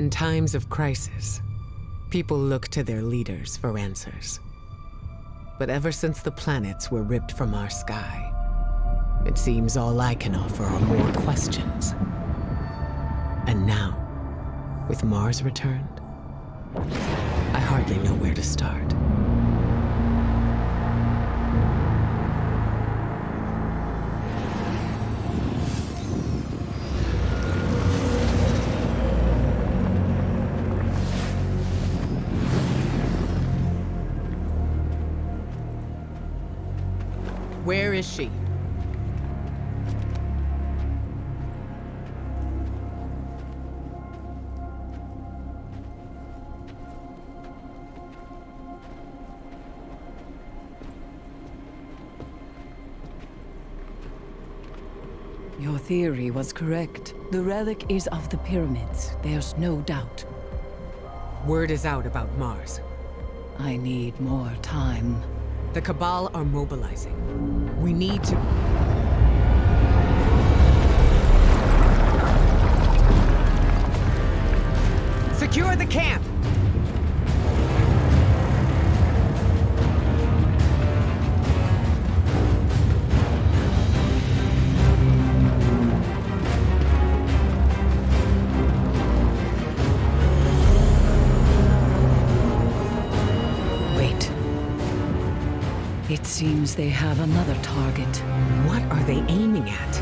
In times of crisis, people look to their leaders for answers. But ever since the planets were ripped from our sky, it seems all I can offer are more questions. And now, with Mars returned, I hardly know where to start. Where is she? Your theory was correct. The relic is of the pyramids. There's no doubt. Word is out about Mars. I need more time. The Cabal are mobilizing. We need to... Secure the camp! It seems they have another target. What are they aiming at?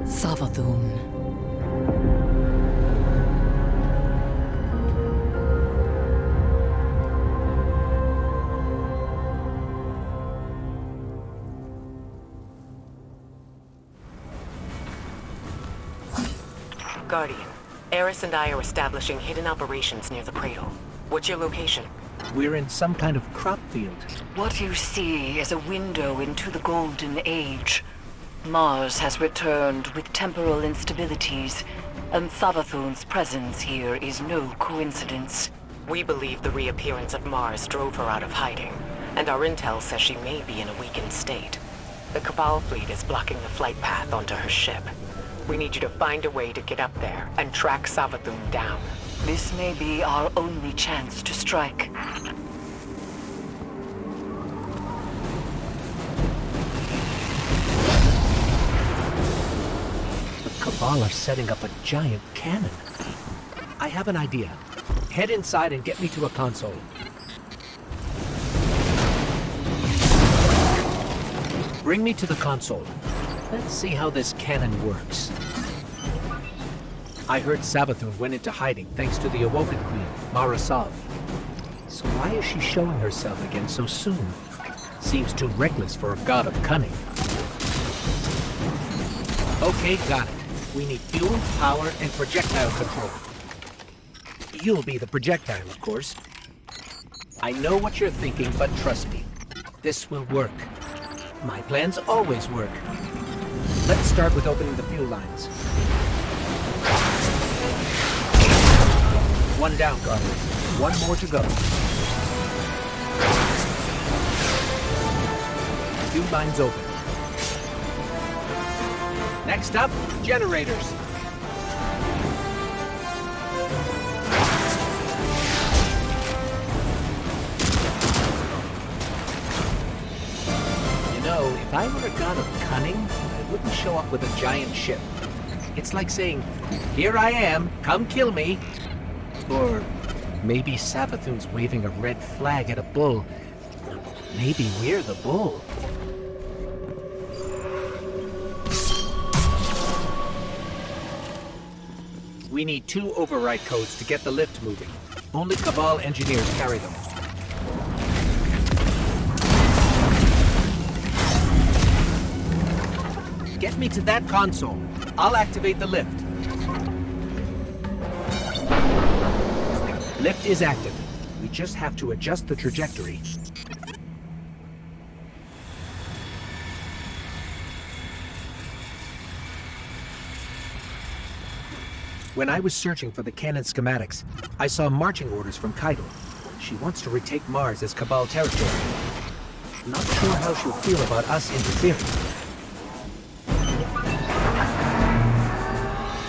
Savathun. Guardian, Eris and I are establishing hidden operations near the cradle. What's your location? We're in some kind of crop field. What you see is a window into the Golden Age. Mars has returned with temporal instabilities, and Savathun's presence here is no coincidence. We believe the reappearance of Mars drove her out of hiding, and our intel says she may be in a weakened state. The Cabal fleet is blocking the flight path onto her ship. We need you to find a way to get up there and track Savathun down. This may be our only chance to strike. The Cabal are setting up a giant cannon. I have an idea. Head inside and get me to a console. Bring me to the console. Let's see how this cannon works. I heard Savathun went into hiding thanks to the Awoken Queen, Marasov. So why is she showing herself again so soon? Seems too reckless for a god of cunning. Okay, got it. We need fuel, power, and projectile control. You'll be the projectile, of course. I know what you're thinking, but trust me. This will work. My plans always work. Let's start with opening the fuel lines. One down, Guardian. One more to go. Fuel lines open. Next up, generators. You know, if I were a god of cunning, I wouldn't show up with a giant ship. It's like saying, "Here I am, come kill me." Or maybe Savathun's waving a red flag at a bull. Maybe we're the bull. We need 2 override codes to get the lift moving. Only Cabal engineers carry them. Get me to that console. I'll activate the lift. Lift is active. We just have to adjust the trajectory. When I was searching for the cannon schematics, I saw marching orders from Kaido. She wants to retake Mars as Cabal territory. Not sure how she'll feel about us interfering.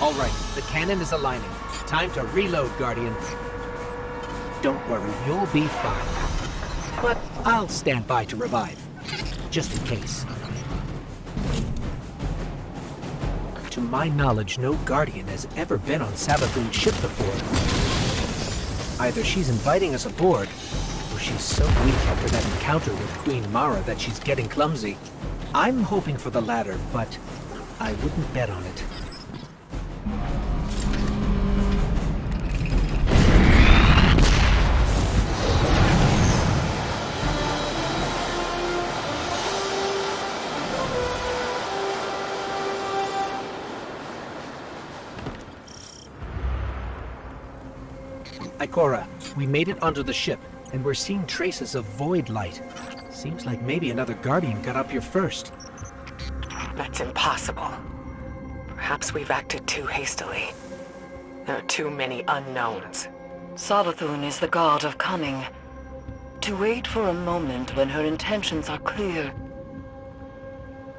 All right, the cannon is aligning. Time to reload, Guardian. Don't worry, you'll be fine. But I'll stand by to revive, just in case. To my knowledge, no Guardian has ever been on Savathun's ship before. Either she's inviting us aboard, or she's so weak after that encounter with Queen Mara that she's getting clumsy. I'm hoping for the latter, but I wouldn't bet on it. Ikora, we made it onto the ship, and we're seeing traces of void light. Seems like maybe another Guardian got up here first. That's impossible. Perhaps we've acted too hastily. There are too many unknowns. Savathun is the god of Cunning. To wait for a moment when her intentions are clear,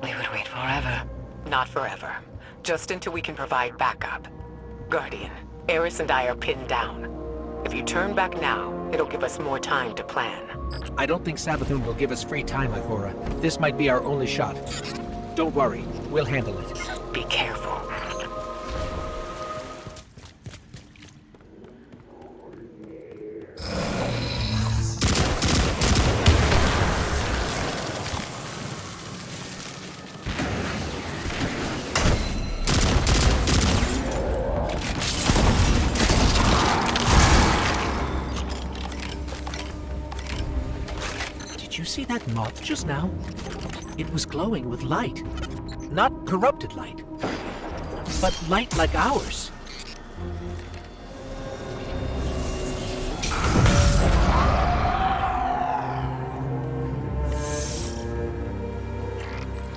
we would wait forever. Not forever. Just until we can provide backup. Guardian, Eris and I are pinned down. If you turn back now, it'll give us more time to plan. I don't think Savathun will give us free time, Ikora. This might be our only shot. Don't worry, we'll handle it. Be careful. Did you see that moth just now? It was glowing with light. Not corrupted light, but light like ours.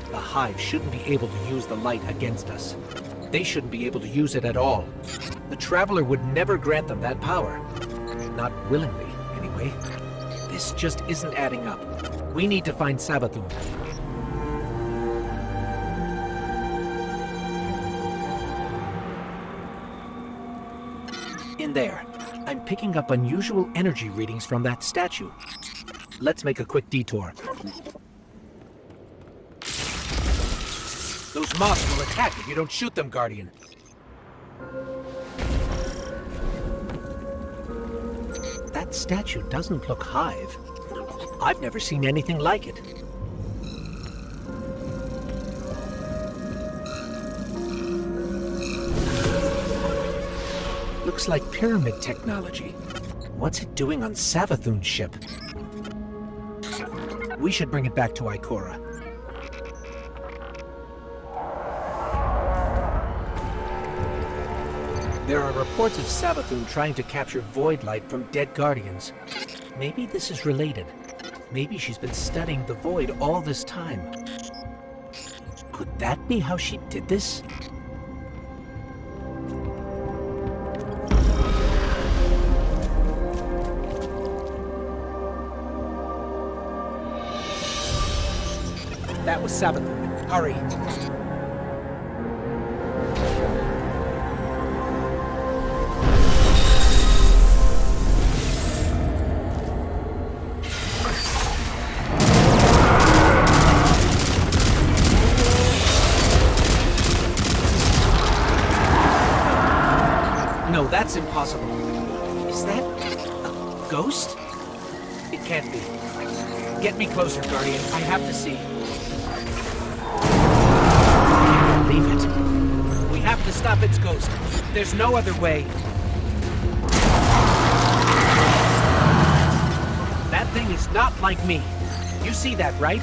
The Hive shouldn't be able to use the light against us. They shouldn't be able to use it at all. The Traveler would never grant them that power. Not willingly, anyway. This just isn't adding up. We need to find Savathun. In there, I'm picking up unusual energy readings from that statue. Let's make a quick detour. Those moths will attack if you don't shoot them, Guardian. That statue doesn't look Hive. I've never seen anything like it. Looks like pyramid technology. What's it doing on Savathun's ship? We should bring it back to Ikora. There are reports of Savathun trying to capture void light from dead Guardians. Maybe this is related. Maybe she's been studying the void all this time. Could that be how she did this? That was Savathun. Hurry. No, that's impossible. Is that a ghost? It can't be. Get me closer, Guardian. I have to see. Leave it. We have to stop its ghost. There's no other way. That thing is not like me. You see that, right?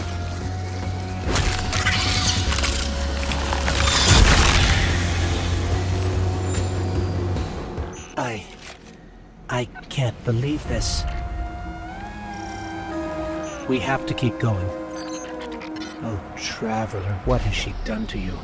I can't believe this. We have to keep going. Oh, Traveler, what has she done to you?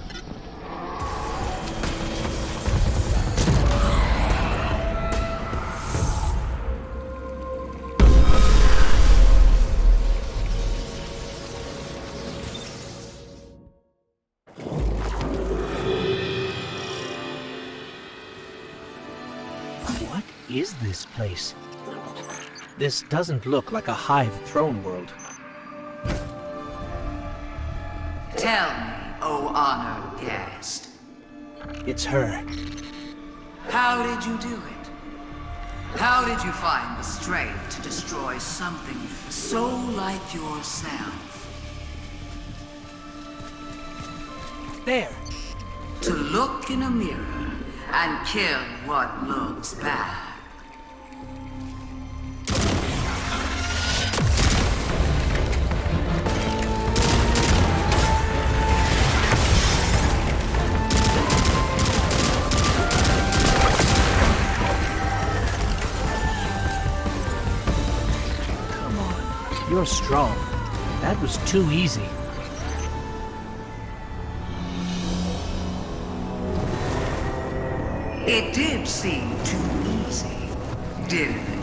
is this place? This doesn't look like a hive throne world. Tell me, O honored guest. It's her. How did you do it? How did you find the strength to destroy something so like yourself? There! To look in a mirror and kill what looks bad. Come on, you're strong. That was too easy. It did seem too easy, didn't it?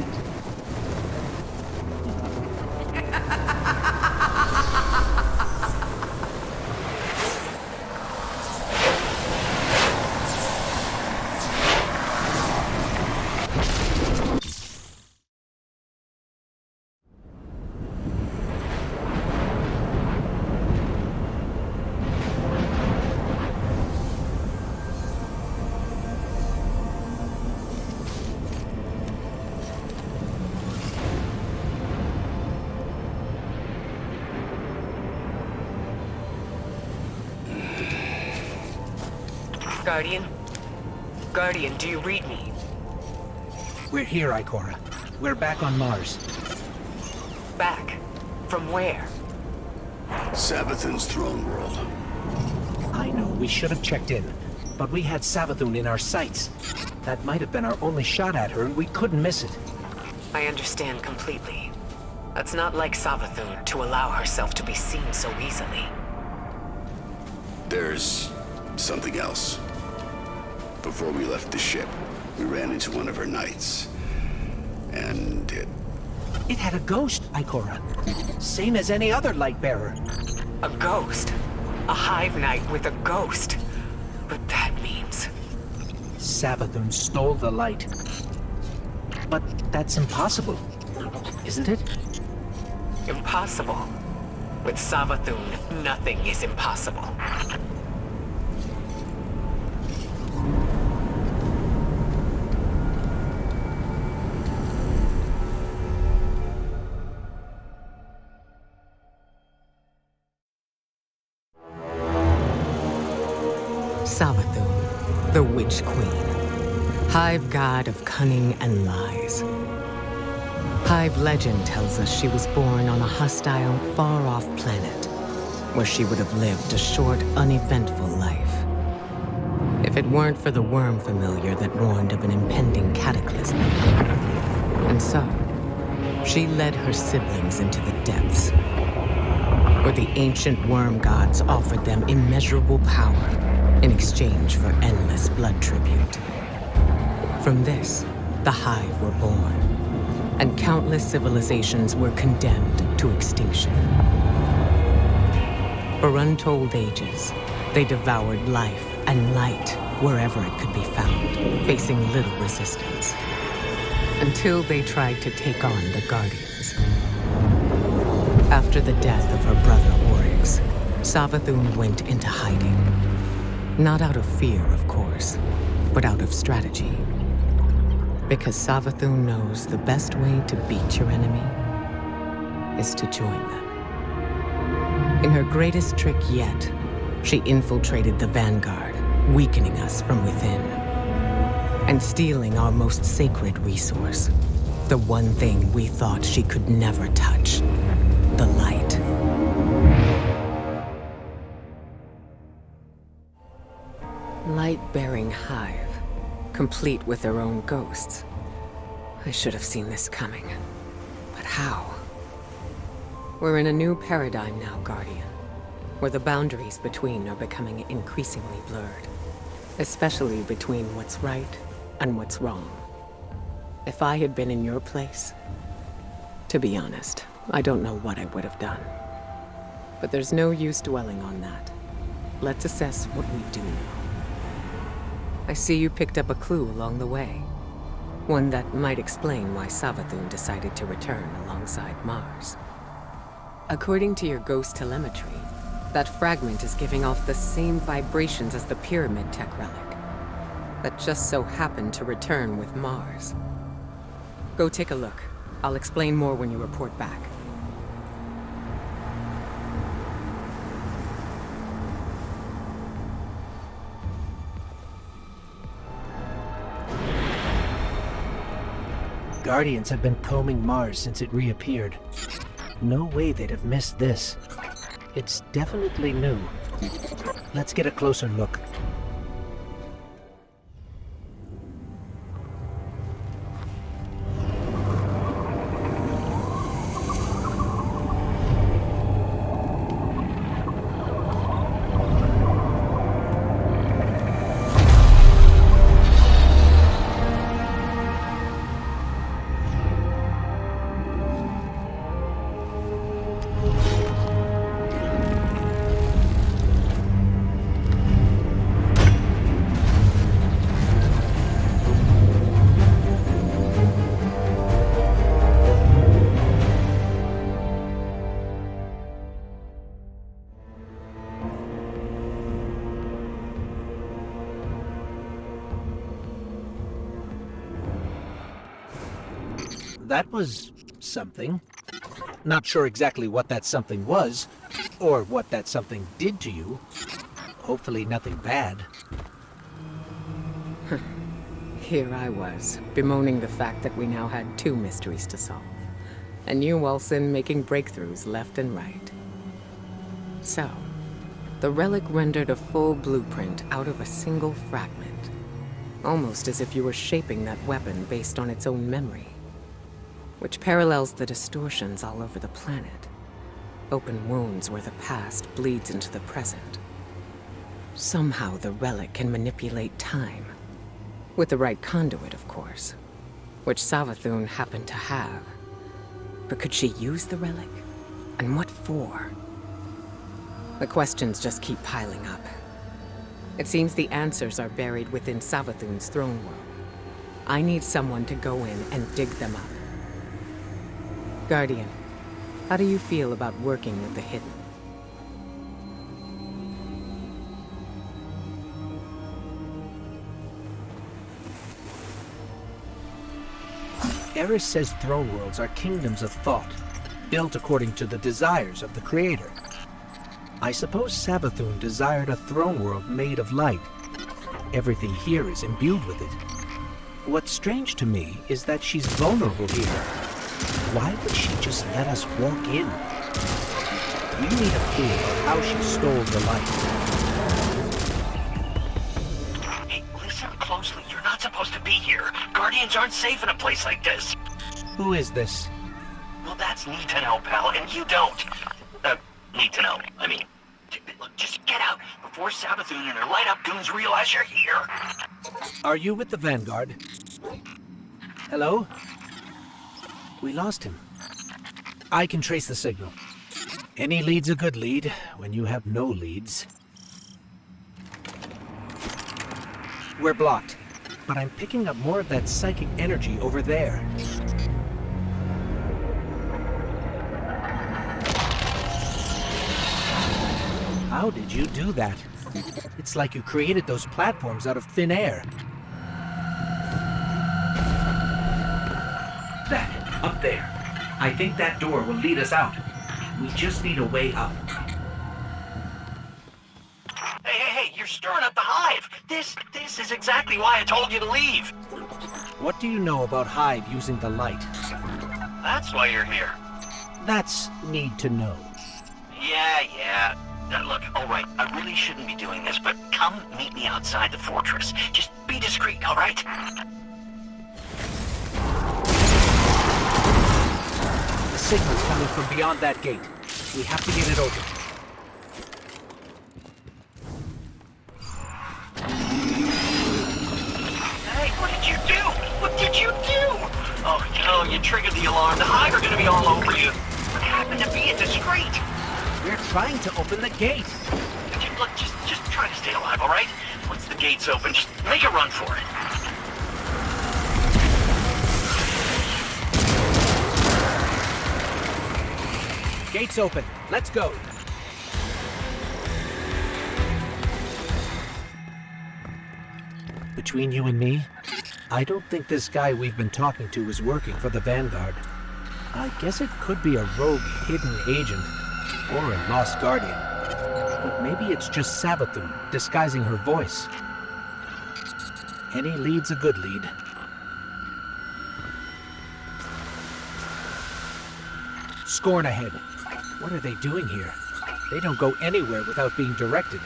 Guardian? Guardian, do you read me? We're here, Ikora. We're back on Mars. Back? From where? Savathun's throne world. I know, we should have checked in. But we had Savathun in our sights. That might have been our only shot at her, and we couldn't miss it. I understand completely. It's not like Savathun to allow herself to be seen so easily. There's something else. Before we left the ship, we ran into one of her knights. And It had a ghost, Ikora. Same as any other light bearer. A ghost? A hive knight with a ghost? But that means... Savathun stole the light. But that's impossible, isn't it? Impossible. With Savathun, nothing is impossible. Savathun, the Witch Queen, Hive God of cunning and lies. Hive legend tells us she was born on a hostile, far-off planet, where she would have lived a short, uneventful life. If it weren't for the worm familiar that warned of an impending cataclysm. And so, she led her siblings into the depths, where the ancient worm gods offered them immeasurable power in exchange for endless blood tribute. From this, the Hive were born, and countless civilizations were condemned to extinction. For untold ages, they devoured life and light wherever it could be found, facing little resistance, until they tried to take on the Guardians. After the death of her brother Oryx, Savathun went into hiding. Not out of fear, of course, but out of strategy. Because Savathun knows the best way to beat your enemy is to join them. In her greatest trick yet, she infiltrated the Vanguard, weakening us from within, and stealing our most sacred resource, the one thing we thought she could never touch, the light. Light-bearing Hive, complete with their own ghosts. I should have seen this coming. But how? We're in a new paradigm now, Guardian, where the boundaries between are becoming increasingly blurred, especially between what's right and what's wrong. If I had been in your place, to be honest, I don't know what I would have done. But there's no use dwelling on that. Let's assess what we do know. I see you picked up a clue along the way. One that might explain why Savathun decided to return alongside Mars. According to your ghost telemetry, that fragment is giving off the same vibrations as the Pyramid Tech relic. That just so happened to return with Mars. Go take a look. I'll explain more when you report back. Guardians have been combing Mars since it reappeared. No way they'd have missed this. It's definitely new. Let's get a closer look. That was something. Not sure exactly what that something was, or what that something did to you. Hopefully nothing bad. Here I was, bemoaning the fact that we now had 2 mysteries to solve. And you, Wilson, making breakthroughs left and right. So, the relic rendered a full blueprint out of a single fragment. Almost as if you were shaping that weapon based on its own memory. Which parallels the distortions all over the planet. Open wounds where the past bleeds into the present. Somehow the relic can manipulate time. With the right conduit, of course. Which Savathun happened to have. But could she use the relic? And what for? The questions just keep piling up. It seems the answers are buried within Savathun's throne world. I need someone to go in and dig them up. Guardian, how do you feel about working with the hidden? Eris says throne worlds are kingdoms of thought, built according to the desires of the creator. I suppose Savathun desired a throne world made of light. Everything here is imbued with it. What's strange to me is that she's vulnerable here. Why would she just let us walk in? We need a clue of how she stole the light. Hey, listen closely. You're not supposed to be here. Guardians aren't safe in a place like this. Who is this? Well, that's need to know, pal, and you don't. Need to know. I mean, look, just get out before Savathun and her light-up goons realize you're here. Are you with the Vanguard? Hello? We lost him. I can trace the signal. Any lead's a good lead when you have no leads. We're blocked, but I'm picking up more of that psychic energy over there. How did you do that? It's like you created those platforms out of thin air. That, up there. I think that door will lead us out. We just need a way up. Hey, you're stirring up the hive. This is exactly why I told you to leave. What do you know about Hive using the light? That's why you're here. That's need to know. Yeah. Look, all right, I really shouldn't be doing this, but come meet me outside the fortress. Just be discreet, all right? The signal's coming from beyond that gate. We have to get it open. Hey, what did you do? What did you do? Oh, no, you triggered the alarm. The Hive are gonna be all over you. What happened to being discreet? We're trying to open the gate. Look, just try to stay alive, all right? Once the gate's open, just make a run for it. Gates open. Let's go. Between you and me, I don't think this guy we've been talking to is working for the Vanguard. I guess it could be a rogue hidden agent, or a lost guardian. But maybe it's just Savathun disguising her voice. Any lead's a good lead. Scorn ahead. What are they doing here? They don't go anywhere without being directed.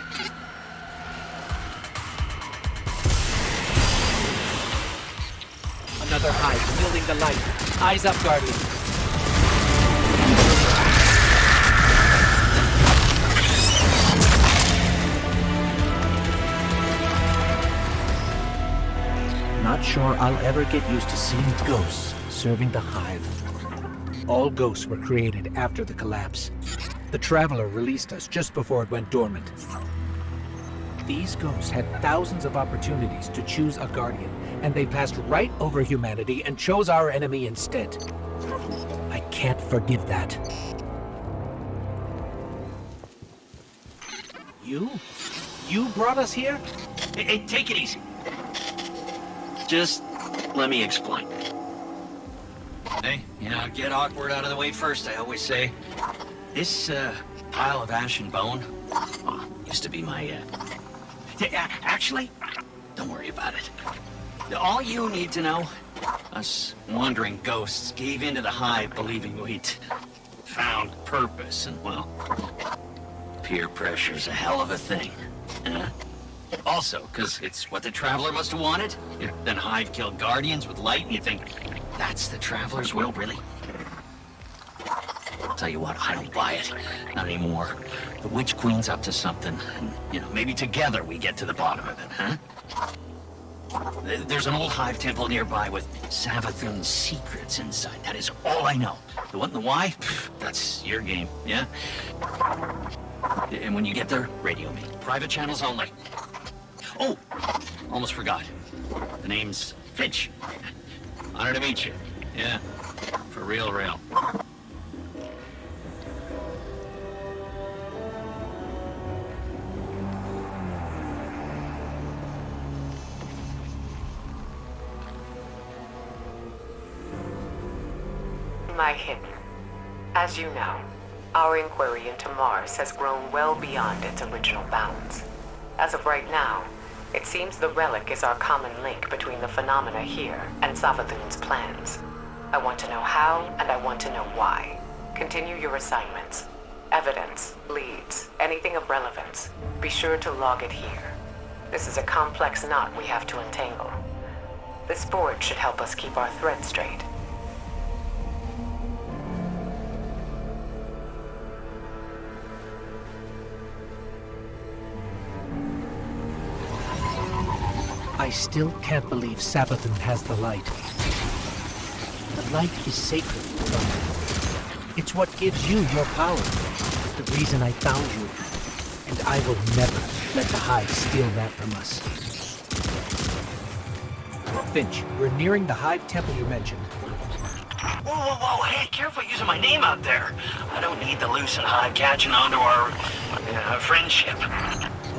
Another hive, building the light. Eyes up, Guardian. Not sure I'll ever get used to seeing ghosts serving the hive. All ghosts were created after the collapse. The Traveler released us just before it went dormant. These ghosts had thousands of opportunities to choose a guardian, and they passed right over humanity and chose our enemy instead. I can't forgive that. You? You brought us here? Hey, take it easy. Just let me explain. Hey, get awkward out of the way first, I always say. This, pile of ash and bone, used to be my, actually, don't worry about it. All you need to know, us wandering ghosts gave into the hive believing we'd found purpose, and, well, peer pressure's a hell of a thing. Also, because it's what the Traveler must have wanted. Then Hive killed Guardians with light, and you think, that's the Traveler's will, really? I'll tell you what, I don't buy it. Not anymore. The Witch Queen's up to something, and, maybe together we get to the bottom of it, huh? There's an old Hive temple nearby with Savathun's secrets inside. That is all I know. The what and the why? That's your game, yeah? And when you get there, radio me. Private channels only. Oh, almost forgot. The name's Finch. Honor to meet you. Yeah, for real. My hidden. As you know, our inquiry into Mars has grown well beyond its original bounds. As of right now, it seems the Relic is our common link between the phenomena here and Savathun's plans. I want to know how, and I want to know why. Continue your assignments. Evidence, leads, anything of relevance. Be sure to log it here. This is a complex knot we have to untangle. This board should help us keep our threads straight. I still can't believe Savathun has the light. The light is sacred. It's what gives you your power. It's the reason I found you. And I will never let the Hive steal that from us. Finch, we're nearing the Hive temple you mentioned. Whoa, hey, careful using my name out there. I don't need the loose and Hive catching onto our friendship.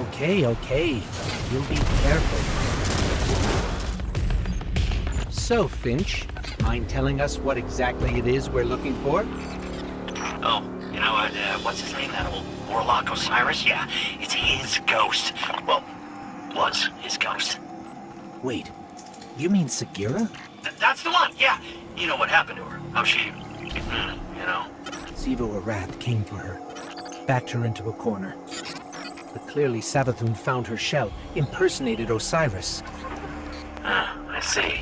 Okay. You'll be careful. So, Finch, mind telling us what exactly it is we're looking for? Oh, what's his name, that old Warlock Osiris? Yeah, it's his ghost. Well, was his ghost. Wait, you mean Sagira? That's the one, yeah. You know what happened to her. How she, Sivo Arath came for her, backed her into a corner. But clearly Savathun found her shell, impersonated Osiris. I see.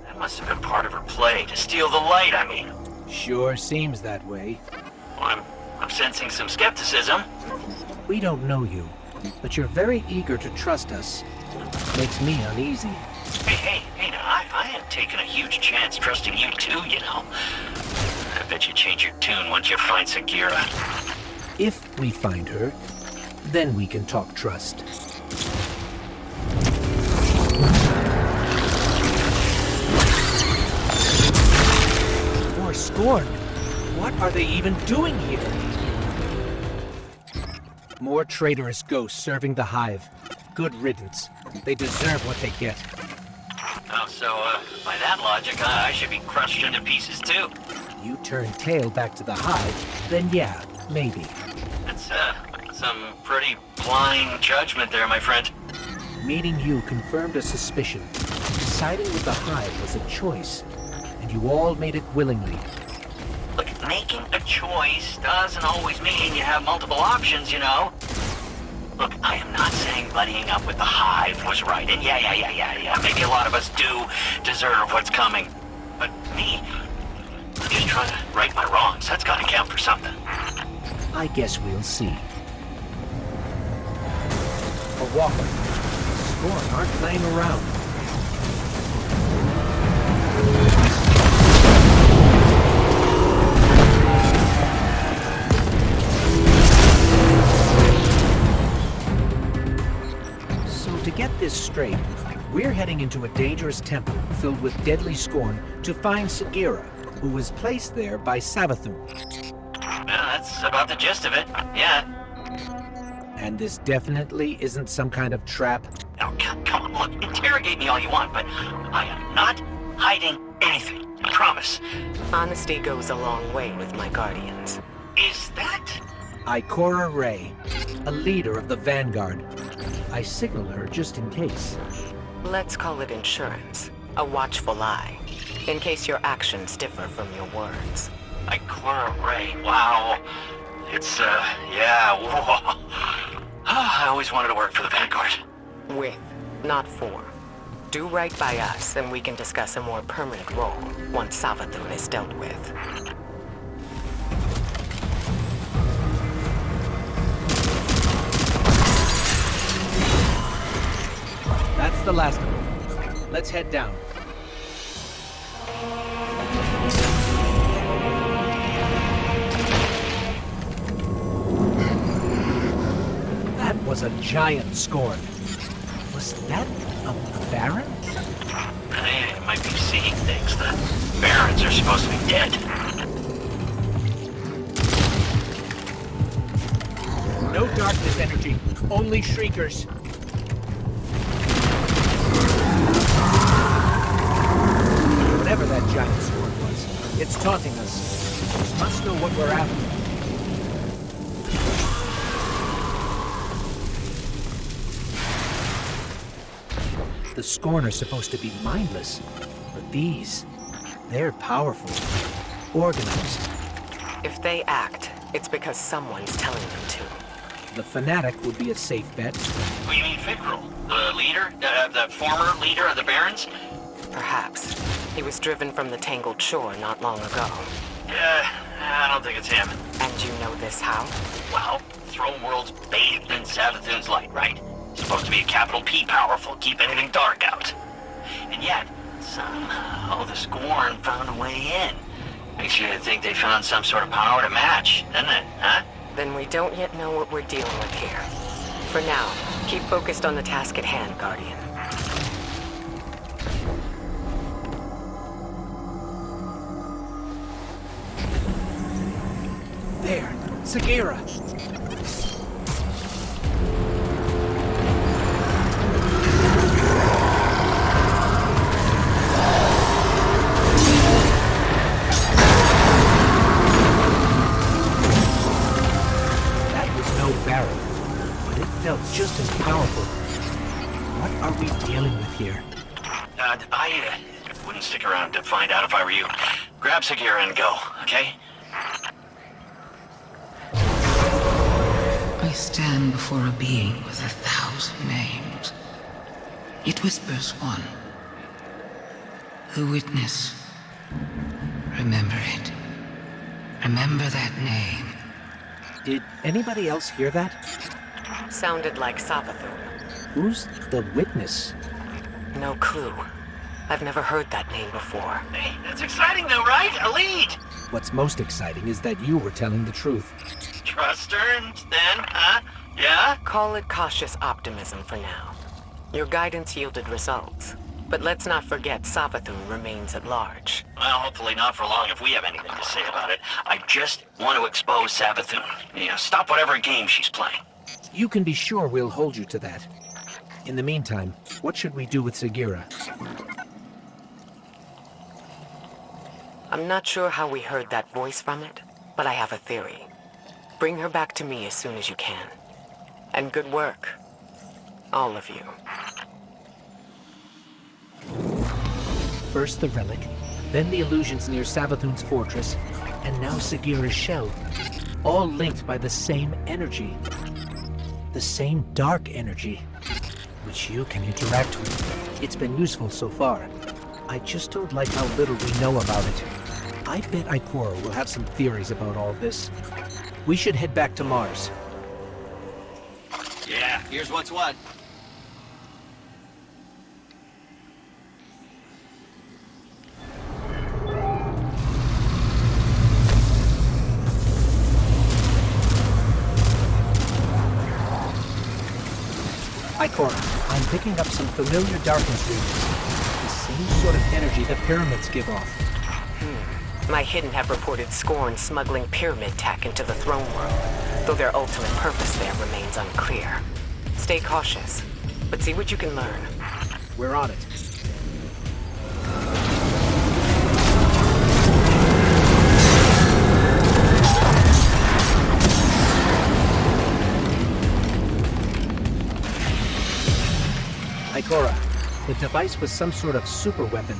That must have been part of her play, to steal the light, I mean. Sure seems that way. Well, I'm sensing some skepticism. We don't know you, but you're very eager to trust us. Makes me uneasy. Hey, now, I am taking a huge chance trusting you too, I bet you change your tune once you find Sagira. If we find her, then we can talk trust. Or Scorn. What are they even doing here? More traitorous ghosts serving the Hive. Good riddance. They deserve what they get. Oh, so, by that logic, I should be crushed into pieces too. You turn tail back to the Hive, then yeah, maybe. That's, some pretty blind judgment there, my friend. Meeting you confirmed a suspicion. Siding with the Hive was a choice, and you all made it willingly. Look, making a choice doesn't always mean you have multiple options, you know? Look, I am not saying buddying up with the Hive was right, and yeah, maybe a lot of us do deserve what's coming. But me, I'm just trying to right my wrongs. That's gotta count for something. I guess we'll see. A walker. Scorn aren't playing around. So to get this straight, we're heading into a dangerous temple filled with deadly scorn to find Sagira, who was placed there by Savathun. Yeah, that's about the gist of it. Yeah. And this definitely isn't some kind of trap. Now, come on, look, interrogate me all you want, but I am not hiding anything. I promise. Honesty goes a long way with my guardians. Is that... Ikora Ray, a leader of the Vanguard. I signal her just in case. Let's call it insurance. A watchful eye. In case your actions differ from your words. Ikora Ray, wow. It's, yeah, whoa. I always wanted to work for the Vanguard. With, not for. Do right by us, and we can discuss a more permanent role once Savathun is dealt with. That's the last of them. Let's head down. That was a giant scorn. Was that a Baron? I might be seeing things. The Barons are supposed to be dead. No darkness energy, only shriekers. Whatever that giant sword was, it's taunting us. Must know what we're after. The Scorn are supposed to be mindless, but these, they're powerful, organized. If they act, it's because someone's telling them to. The Fanatic would be a safe bet. Who you mean Fikrul? The leader? The former leader of the Barons? Perhaps. He was driven from the Tangled Shore not long ago. I don't think it's him. And you know this how? Well, Throne World's bathed in Savathun's light, right? Supposed to be a capital P powerful, keep anything dark out. And yet, somehow the Scorn found a way in. Makes you think they found some sort of power to match, doesn't it, huh? Then we don't yet know what we're dealing with here. For now, keep focused on the task at hand, Guardian. There, Sagira. Just as powerful. What are we dealing with here? I wouldn't stick around to find out if I were you. Grab Sagira and go, okay? I stand before a being with 1,000 names. It whispers one. The witness. Remember it. Remember that name. Did anybody else hear that? Sounded like Savathun. Who's the witness? No clue. I've never heard that name before. Hey, that's exciting though, right? A lead! What's most exciting is that you were telling the truth. Trust her, and then, huh? Yeah? Call it cautious optimism for now. Your guidance yielded results. But let's not forget Savathun remains at large. Well, hopefully not for long if we have anything to say about it. I just want to expose Savathun. Yeah, stop whatever game she's playing. You can be sure we'll hold you to that. In the meantime, what should we do with Sagira? I'm not sure how we heard that voice from it, but I have a theory. Bring her back to me as soon as you can. And good work. All of you. First the Relic, then the illusions near Savathun's fortress, and now Sagira's shell. All linked by the same energy. The same dark energy, which you can interact with. It's been useful so far. I just don't like how little we know about it. I bet Ikora will have some theories about all this. We should head back to Mars. Yeah, here's what's what. Ikora, I'm picking up some familiar darkness regions. The same sort of energy the pyramids give off. My Hidden have reported Scorn smuggling pyramid tech into the throne world, though their ultimate purpose there remains unclear. Stay cautious, but see what you can learn. We're on it. Ikora, the device was some sort of super weapon.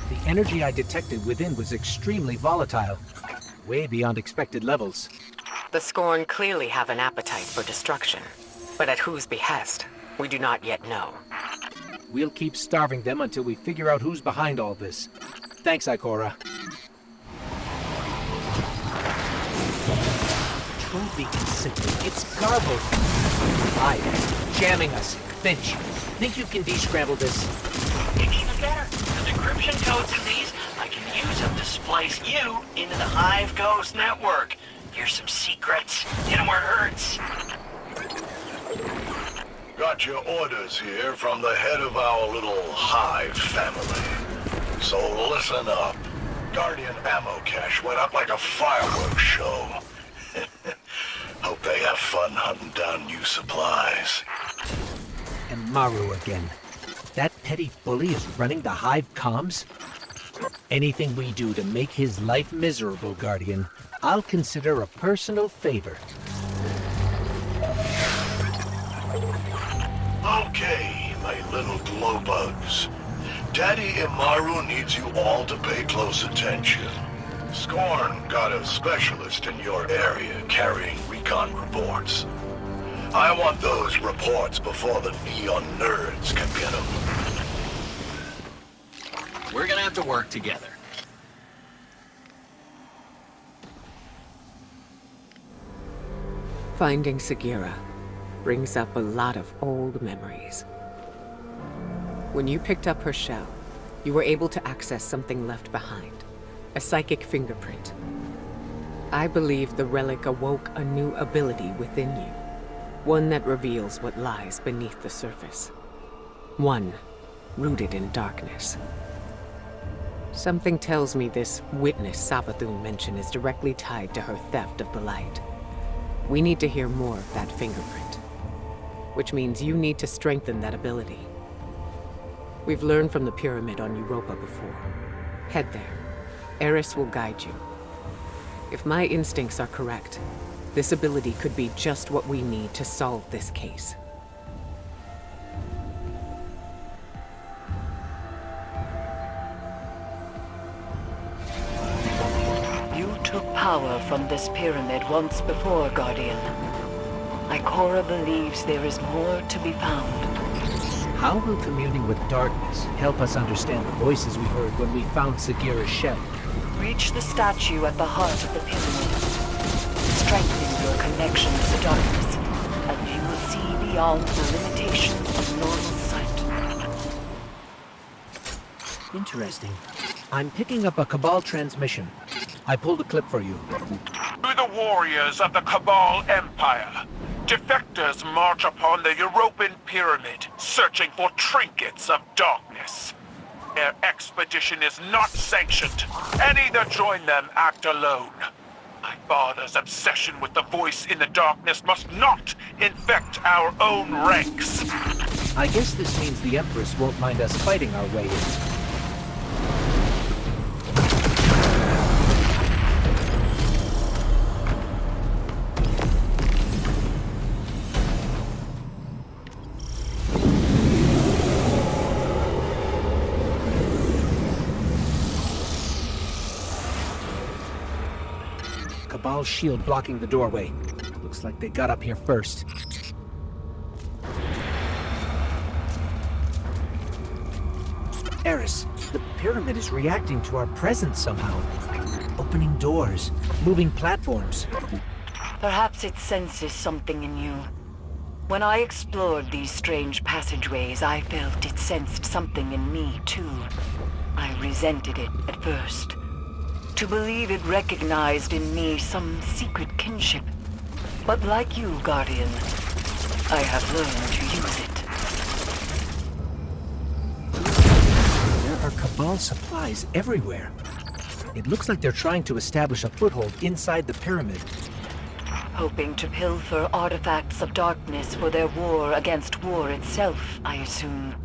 The energy I detected within was extremely volatile, way beyond expected levels. The Scorn clearly have an appetite for destruction, but at whose behest, we do not yet know. We'll keep starving them until we figure out who's behind all this. Thanks, Ikora. Control beacon simply, it's garbled. Aye, jamming us. Finch, think you can descramble this? It's even better. The decryption codes in these, I can use them to splice you into the Hive Ghost network. Here's some secrets. Hit 'em where it hurts. Got your orders here from the head of our little Hive family. So listen up. Guardian ammo cache went up like a fireworks show. Hope they have fun hunting down new supplies. And Maru again. That petty bully is running the Hive comms? Anything we do to make his life miserable, Guardian, I'll consider a personal favor. Okay, my little glow bugs. Daddy Imaru needs you all to pay close attention. Scorn got a specialist in your area carrying recon reports. I want those reports before the neon nerds can get them. We're gonna have to work together. Finding Sagira brings up a lot of old memories. When you picked up her shell, you were able to access something left behind, a psychic fingerprint. I believe the relic awoke a new ability within you, one that reveals what lies beneath the surface. One rooted in darkness. Something tells me this witness Savathun mentioned is directly tied to her theft of the light. We need to hear more of that fingerprint, which means you need to strengthen that ability. We've learned from the pyramid on Europa before. Head there. Eris will guide you. If my instincts are correct, this ability could be just what we need to solve this case. You took power from this pyramid once before, Guardian. Ikora believes there is more to be found. How will communing with darkness help us understand the voices we heard when we found Sagira's shell? Reach the statue at the heart of the pyramid. Strengthen your connection to the darkness, and you will see beyond the limitations of normal sight. Interesting. I'm picking up a Cabal transmission. I pulled a clip for you. To the warriors of the Cabal Empire, defectors march upon the European pyramid, searching for trinkets of darkness. Their expedition is not sanctioned. Any that join them act alone. My father's obsession with the voice in the darkness must not infect our own ranks. I guess this means the Empress won't mind us fighting our way in. Cabal's shield blocking the doorway. Looks like they got up here first. Eris, the pyramid is reacting to our presence somehow. Opening doors, moving platforms. Perhaps it senses something in you. When I explored these strange passageways, I felt it sensed something in me, too. I resented it at first. To believe it recognized in me some secret kinship. But like you, Guardian, I have learned to use it. There are Cabal supplies everywhere. It looks like they're trying to establish a foothold inside the pyramid. Hoping to pilfer artifacts of darkness for their war against war itself, I assume.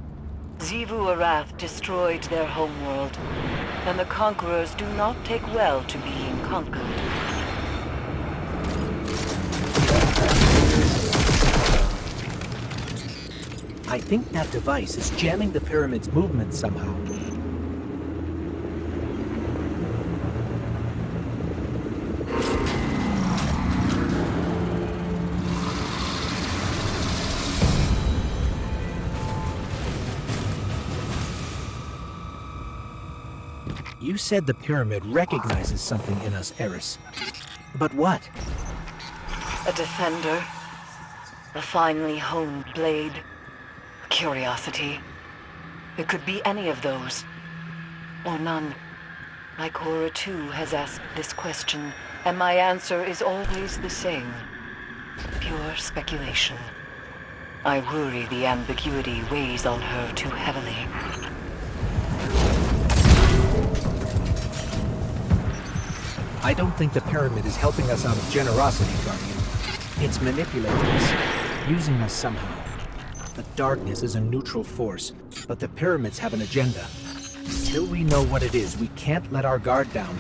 Xivu Arath destroyed their homeworld, and the conquerors do not take well to being conquered. I think that device is jamming the pyramid's movement somehow. You said the pyramid recognizes something in us, Eris. But what? A defender. A finely honed blade. A curiosity. It could be any of those. Or none. Ikora too has asked this question, and my answer is always the same. Pure speculation. I worry the ambiguity weighs on her too heavily. I don't think the pyramid is helping us out of generosity, Guardian. It's manipulating us, using us somehow. The darkness is a neutral force, but the pyramids have an agenda. Until we know what it is, we can't let our guard down.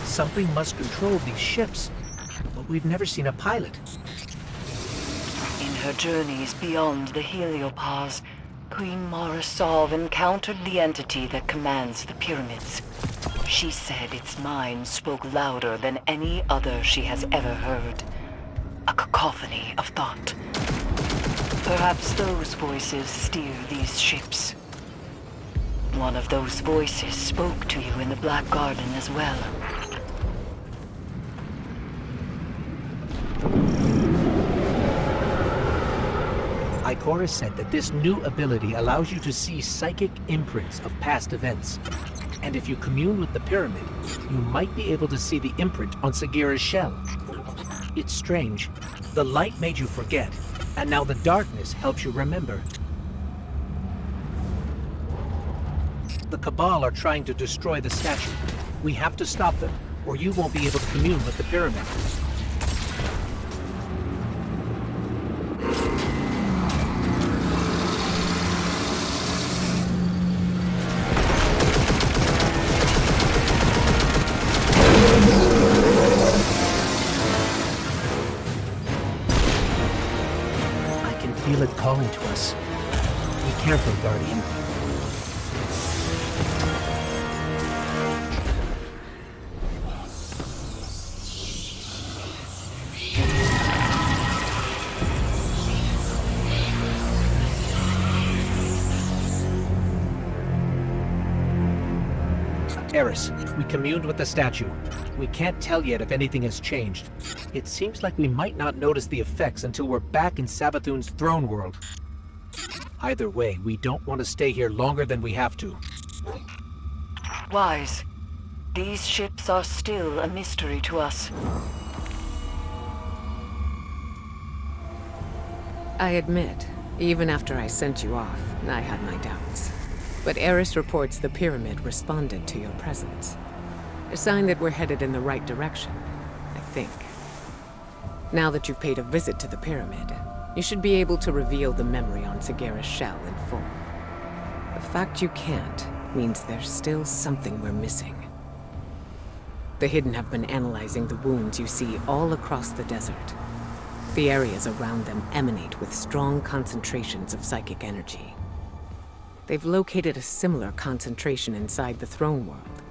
Something must control these ships, but we've never seen a pilot. In her journeys beyond the heliopause, Queen Mara Sov encountered the entity that commands the pyramids. She said its mind spoke louder than any other she has ever heard. A cacophony of thought. Perhaps those voices steer these ships. One of those voices spoke to you in the Black Garden as well. Ikora said that this new ability allows you to see psychic imprints of past events. And if you commune with the pyramid, you might be able to see the imprint on Sagira's shell. It's strange. The light made you forget, and now the darkness helps you remember. The Cabal are trying to destroy the statue. We have to stop them, or you won't be able to commune with the pyramid. Feel it calling to us. Be careful, Guardian. Eris, we communed with the statue. We can't tell yet if anything has changed. It seems like we might not notice the effects until we're back in Savathun's throne world. Either way, we don't want to stay here longer than we have to. Wise. These ships are still a mystery to us. I admit, even after I sent you off, I had my doubts. But Eris reports the pyramid responded to your presence. A sign that we're headed in the right direction, I think. Now that you've paid a visit to the pyramid, you should be able to reveal the memory on Sagira's shell in full. The fact you can't means there's still something we're missing. The Hidden have been analyzing the wounds you see all across the desert. The areas around them emanate with strong concentrations of psychic energy. They've located a similar concentration inside the throne world.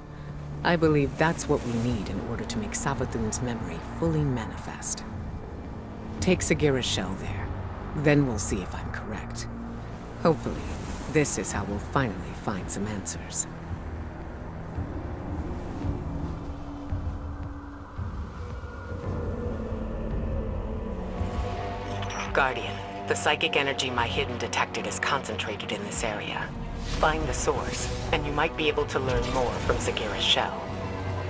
I believe that's what we need in order to make Savathun's memory fully manifest. Take Sagira's shell there, then we'll see if I'm correct. Hopefully, this is how we'll finally find some answers. Guardian, the psychic energy my Hidden detected is concentrated in this area. Find the source, and you might be able to learn more from Sagira's shell.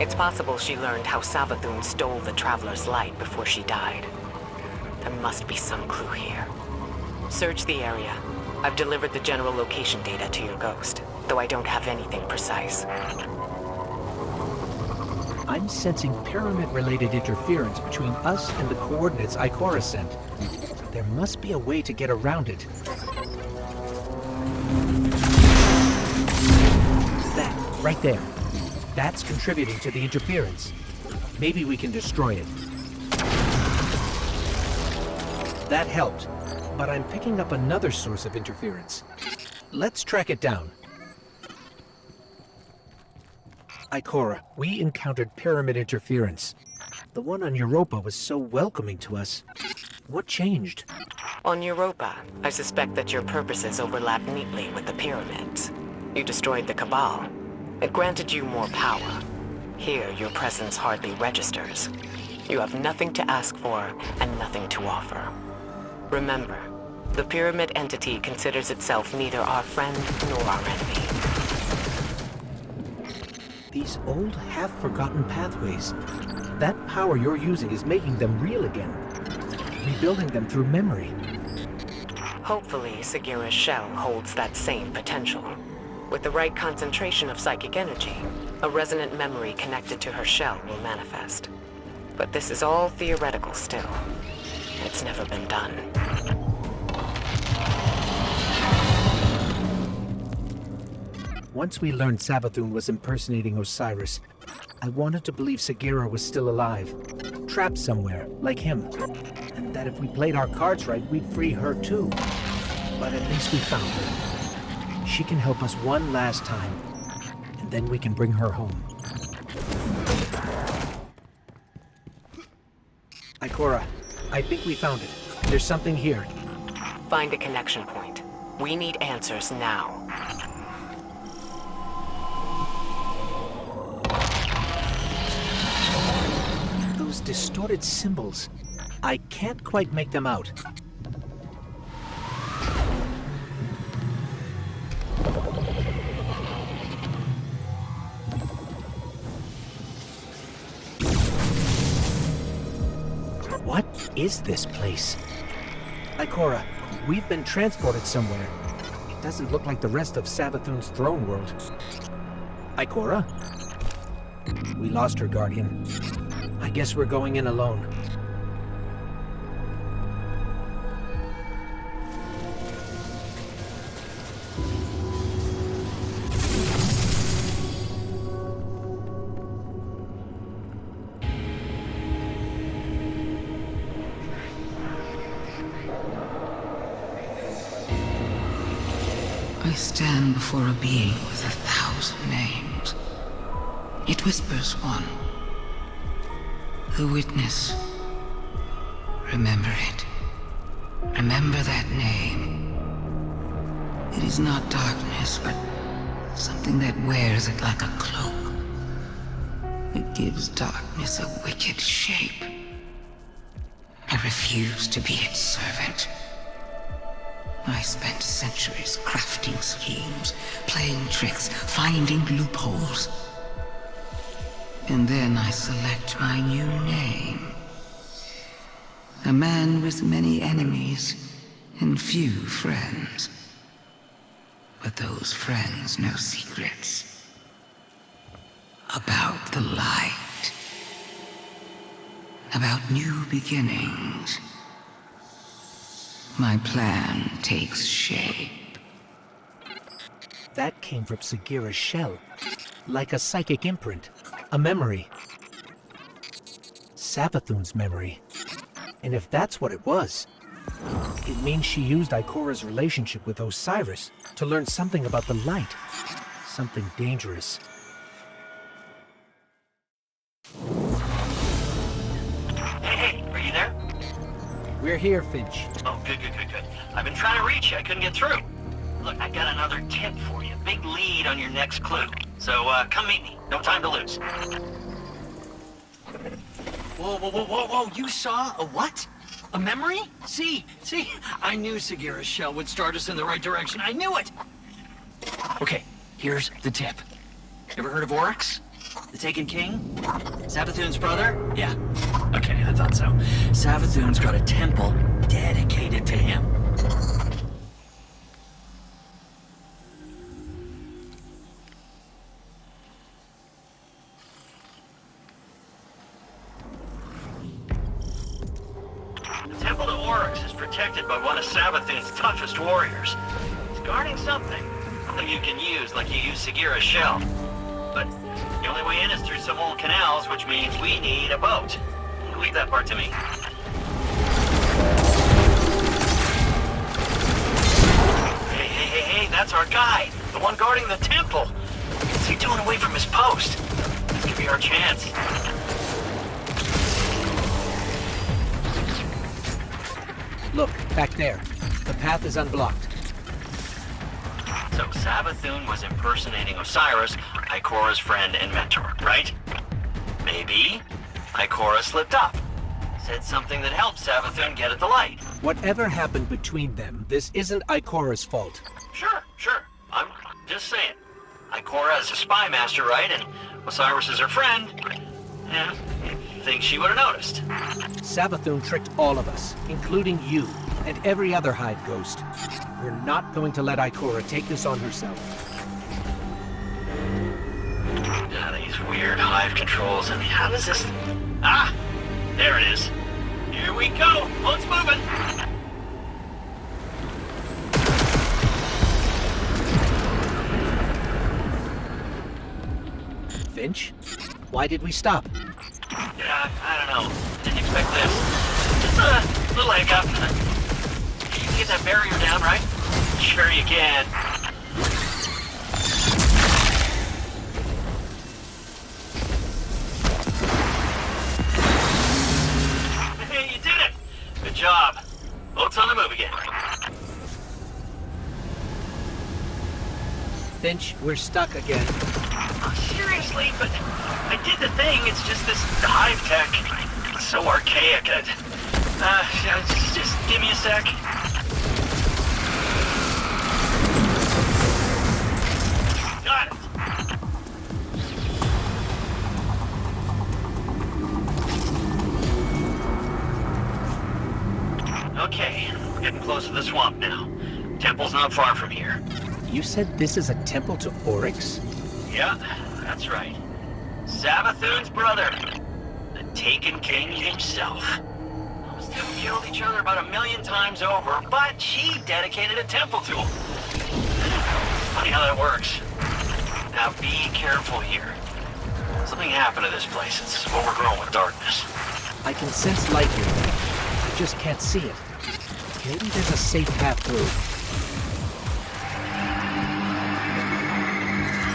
It's possible she learned how Savathun stole the Traveler's light before she died. There must be some clue here. Search the area. I've delivered the general location data to your ghost, though I don't have anything precise. I'm sensing pyramid-related interference between us and the coordinates Ikora sent. There must be a way to get around it. That, right there. That's contributing to the interference. Maybe we can destroy it. That helped, but I'm picking up another source of interference. Let's track it down. Ikora, we encountered pyramid interference. The one on Europa was so welcoming to us. What changed? On Europa, I suspect that your purposes overlap neatly with the pyramids. You destroyed the Cabal. It granted you more power. Here, your presence hardly registers. You have nothing to ask for and nothing to offer. Remember, the pyramid entity considers itself neither our friend nor our enemy. These old, half-forgotten pathways. That power you're using is making them real again. Rebuilding them through memory. Hopefully, Sagira's shell holds that same potential. With the right concentration of psychic energy, a resonant memory connected to her shell will manifest. But this is all theoretical still. It's never been done. Once we learned Savathun was impersonating Osiris, I wanted to believe Sagira was still alive, trapped somewhere, like him. And that if we played our cards right, we'd free her too. But at least we found her. She can help us one last time, and then we can bring her home. Ikora, I think we found it. There's something here. Find a connection point. We need answers now. Those distorted symbols. I can't quite make them out. What is this place? Ikora, we've been transported somewhere. It doesn't look like the rest of Savathun's throne world. Ikora? We lost her, Guardian. I guess we're going in alone. I stand before a being with 1,000 names. It whispers one. The witness. Remember it. Remember that name. It is not darkness, but something that wears it like a cloak. It gives darkness a wicked shape. I refuse to be its servant. I spent centuries crafting schemes, playing tricks, finding loopholes. And then I select my new name. A man with many enemies and few friends. But those friends know secrets about the light, about new beginnings. My plan takes shape. That came from Sagira's shell. Like a psychic imprint. A memory. Savathun's memory. And if that's what it was, it means she used Ikora's relationship with Osiris to learn something about the light. Something dangerous. Hey, are you there? We're here, Finch. Oh, good. I've been trying to reach you. I couldn't get through. Look, I got another tip for you. Big lead on your next clue. So, come meet me. No time to lose. Whoa. You saw a what? A memory? See, I knew Sagira's shell would start us in the right direction. I knew it! Okay, here's the tip. Ever heard of Oryx? The Taken King? Savathun's brother? Yeah. Okay, I thought so. Savathun's got a temple dedicated to him. The Temple to Oryx is protected by one of Savathun's toughest warriors. He's guarding something you can use like you use Sagira's shell. But the only way in is through some old canals, which means we need a boat. Leave that part to me. Hey, that's our guy. The one guarding the temple. What's he doing away from his post? This could be our chance. Look, back there. The path is unblocked. So Savathun was impersonating Osiris, Ikora's friend and mentor, right? Maybe Ikora slipped up. Said something that helped Savathun get at the light. Whatever happened between them, this isn't Ikora's fault. Sure. I'm just saying. Ikora is a spy master, right? And Osiris is her friend. Yeah, you'd think she would have noticed. Savathun tricked all of us, including you, and every other Hive ghost. We're not going to let Ikora take this on herself. These weird Hive controls, and how does this... Ah! There it is. Here we go! Boat's moving! Finch? Why did we stop? Yeah, I don't know. Didn't expect this. Just a little hiccup. You can get that barrier down, right? Sure you can. Hey, you did it! Good job. Boat's on the move again. Finch, we're stuck again. Seriously, but I did the thing. It's just this Hive tech. It's so archaic. Just give me a sec. Got it. Okay, we're getting close to the swamp now. Temple's not far from here. You said this is a temple to Oryx? Yeah, that's right. Savathun's brother. The Taken King himself. Those two killed each other about 1,000,000 times over, but she dedicated a temple to him. Funny how that works. Now be careful here. Something happened to this place. It's overgrown with darkness. I can sense light here. I just can't see it. Maybe there's a safe path through.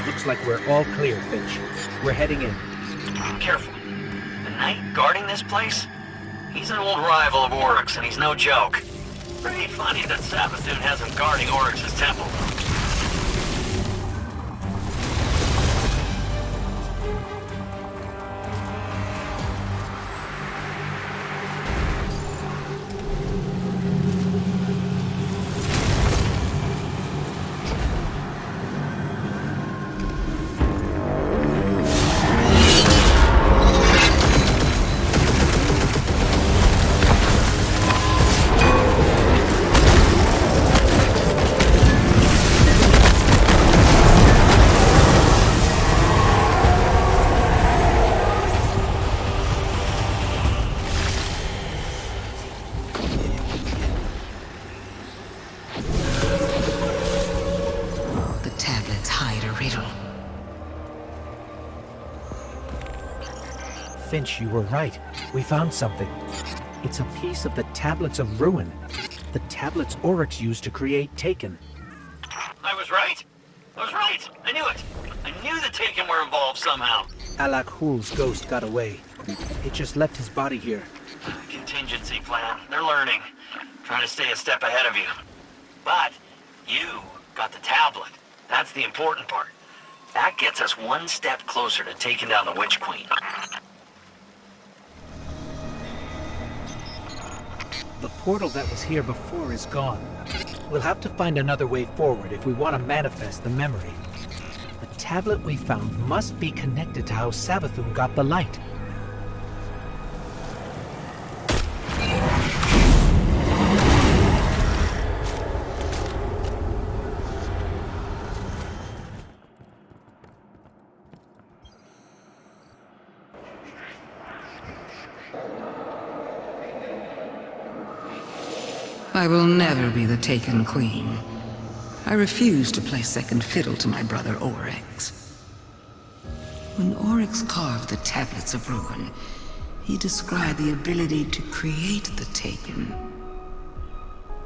Looks like we're all clear, Finch. We're heading in. Careful. The knight guarding this place? He's an old rival of Oryx, and he's no joke. Pretty funny that Savathun has him guarding Oryx's temple. Finch, you were right. We found something. It's a piece of the Tablets of Ruin. The tablets Oryx used to create Taken. I was right. I was right. I knew it. I knew the Taken were involved somehow. Alak Hul's ghost got away. It just left his body here. Contingency plan. They're learning. Trying to stay a step ahead of you. But you got the tablet. That's the important part. That gets us one step closer to taking down the Witch Queen. The portal that was here before is gone. We'll have to find another way forward if we want to manifest the memory. The tablet we found must be connected to how Savathun got the light. I will never be the Taken Queen. I refuse to play second fiddle to my brother Oryx. When Oryx carved the Tablets of Ruin, he described the ability to create the Taken.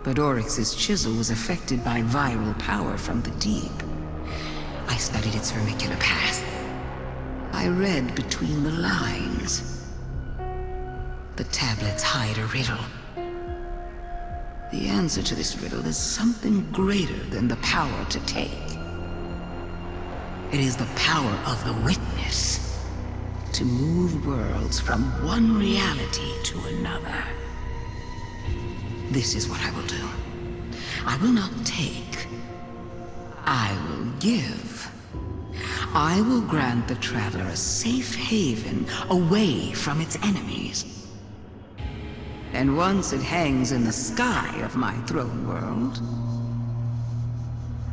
But Oryx's chisel was affected by viral power from the deep. I studied its vermicular path. I read between the lines. The tablets hide a riddle. The answer to this riddle is something greater than the power to take. It is the power of the witness to move worlds from one reality to another. This is what I will do. I will not take. I will give. I will grant the Traveler a safe haven away from its enemies. And once it hangs in the sky of my throne world,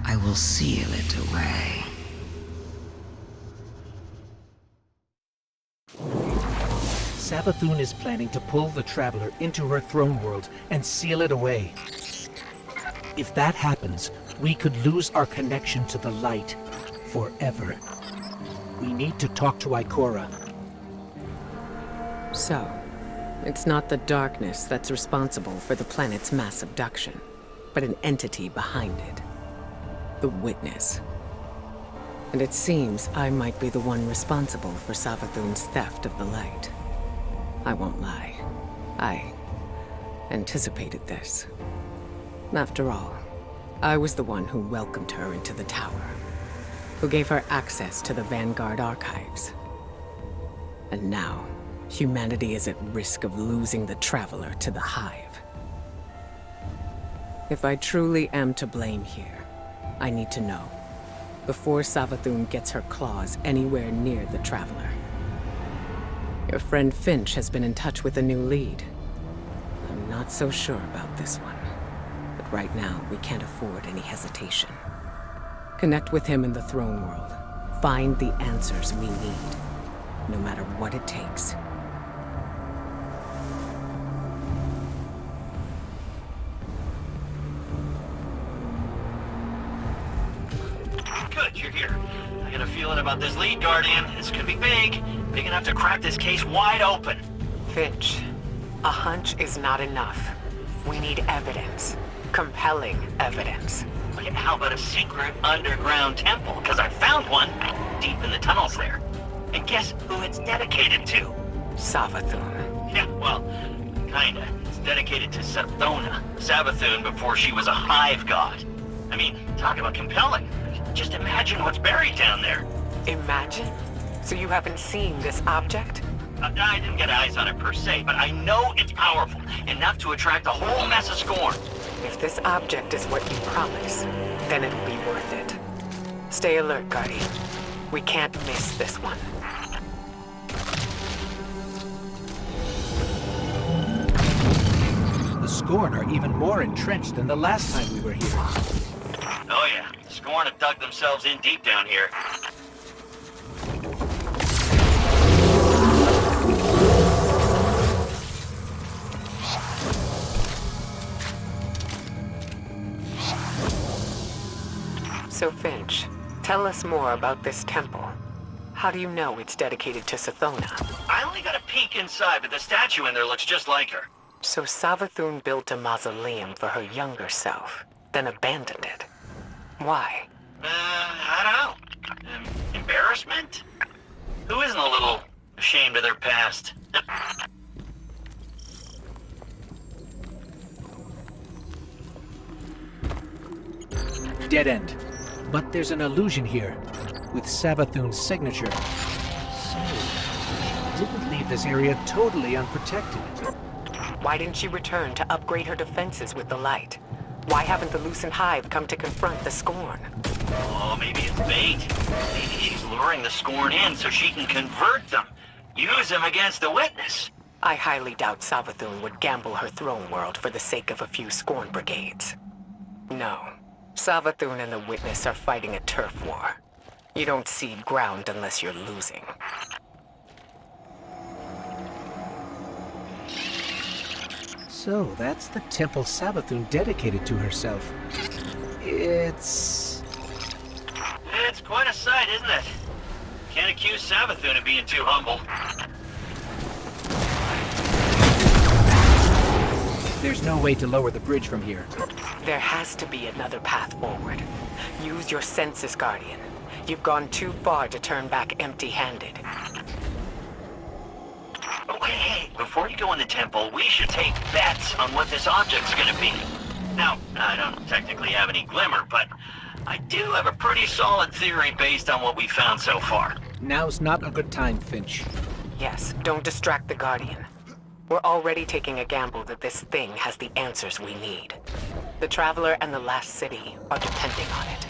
I will seal it away. Savathun is planning to pull the Traveler into her throne world and seal it away. If that happens, we could lose our connection to the light forever. We need to talk to Ikora. So, it's not the darkness that's responsible for the planet's mass abduction, but an entity behind it. The Witness. And it seems I might be the one responsible for Savathun's theft of the light. I won't lie. I anticipated this. After all, I was the one who welcomed her into the tower, who gave her access to the Vanguard archives. And now, humanity is at risk of losing the Traveler to the Hive. If I truly am to blame here, I need to know, before Savathun gets her claws anywhere near the Traveler. Your friend Finch has been in touch with a new lead. I'm not so sure about this one, but right now we can't afford any hesitation. Connect with him in the throne world. Find the answers we need, no matter what it takes. Good, you're here. I got a feeling about this lead, Guardian. This could be big. Big enough to crack this case wide open. Finch, a hunch is not enough. We need evidence. Compelling evidence. Okay, how about a secret underground temple? Because I found one deep in the tunnels there. And guess who it's dedicated to? Savathun. Yeah, well, kinda. It's dedicated to Savathun before she was a hive god. I mean, talk about compelling. Just imagine what's buried down there. Imagine? So you haven't seen this object? I didn't get eyes on it per se, but I know it's powerful. Enough to attract a whole mess of scorn. If this object is what you promise, then it'll be worth it. Stay alert, Guardian. We can't miss this one. The Scorn are even more entrenched than the last time we were here. Oh yeah, Scorn have dug themselves in deep down here. So Finch, tell us more about this temple. How do you know it's dedicated to Sathona? I only got a peek inside, but the statue in there looks just like her. So Savathun built a mausoleum for her younger self, then abandoned it. Why? I don't know. Embarrassment? Who isn't a little ashamed of their past? Dead end. But there's an illusion here, with Savathun's signature. So, she didn't leave this area totally unprotected. Why didn't she return to upgrade her defenses with the light? Why haven't the Lucent Hive come to confront the Scorn? Oh, maybe it's bait. Maybe she's luring the Scorn in so she can convert them. Use them against the Witness. I highly doubt Savathun would gamble her throne world for the sake of a few Scorn brigades. No. Savathun and the Witness are fighting a turf war. You don't cede ground unless you're losing. So, that's the temple Savathun dedicated to herself. It's quite a sight, isn't it? Can't accuse Savathun of being too humble. There's no way to lower the bridge from here. There has to be another path forward. Use your senses, Guardian. You've gone too far to turn back empty-handed. Okay, hey, before you go in the temple, we should take bets on what this object's gonna be. Now, I don't technically have any glimmer, but I do have a pretty solid theory based on what we found so far. Now's not a good time, Finch. Yes, don't distract the Guardian. We're already taking a gamble that this thing has the answers we need. The Traveler and the Last City are depending on it.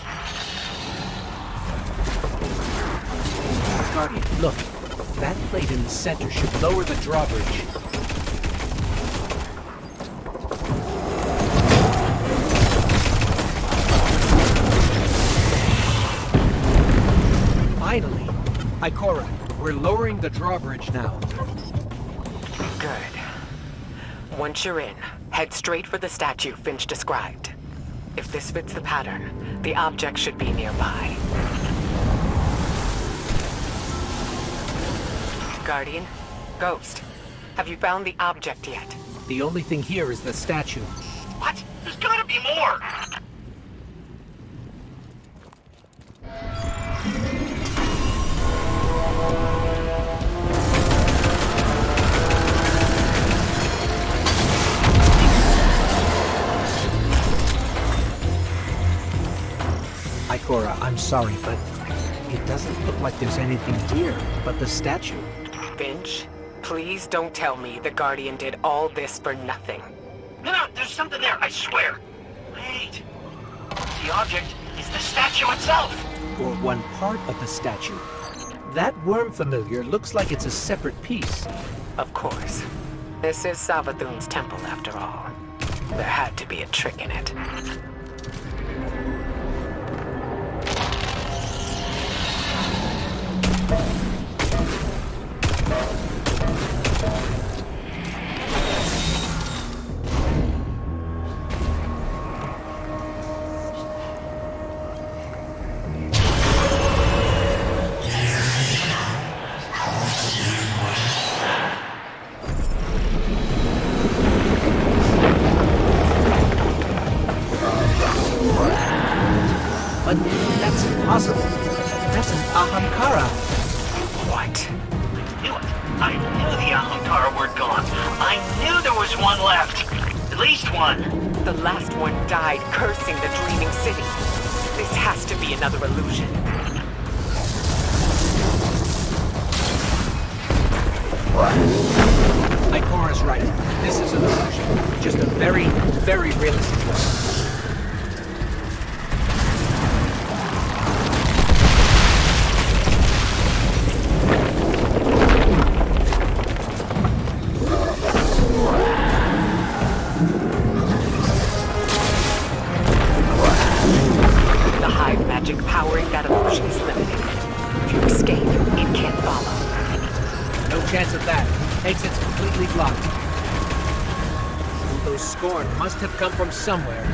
Guardian, look. That plate in the center should lower the drawbridge. Finally! Ikora, we're lowering the drawbridge now. Good. Once you're in, head straight for the statue Finch described. If this fits the pattern, the object should be nearby. Guardian? Ghost? Have you found the object yet? The only thing here is the statue. What? There's gotta be more! Ikora, I'm sorry, but it doesn't look like there's anything here but the statue. Finch, please don't tell me the Guardian did all this for nothing. No, there's something there, I swear. Wait. The object is the statue itself! Or one part of the statue. That worm familiar looks like it's a separate piece. Of course. This is Savathun's temple, after all. There had to be a trick in it. But that's impossible. That's an Ahamkara. What? I knew it. I knew the Ahamkara were gone. I knew there was one left. At least one. The last one died cursing the dreaming city. This has to be another illusion. Ikora's right. This is an illusion. Just a very, very realistic one. The hive magic powering that illusion is limited. If you escape, it can't follow. No chance of that. Exit's completely blocked. Those Scorn must have come from somewhere.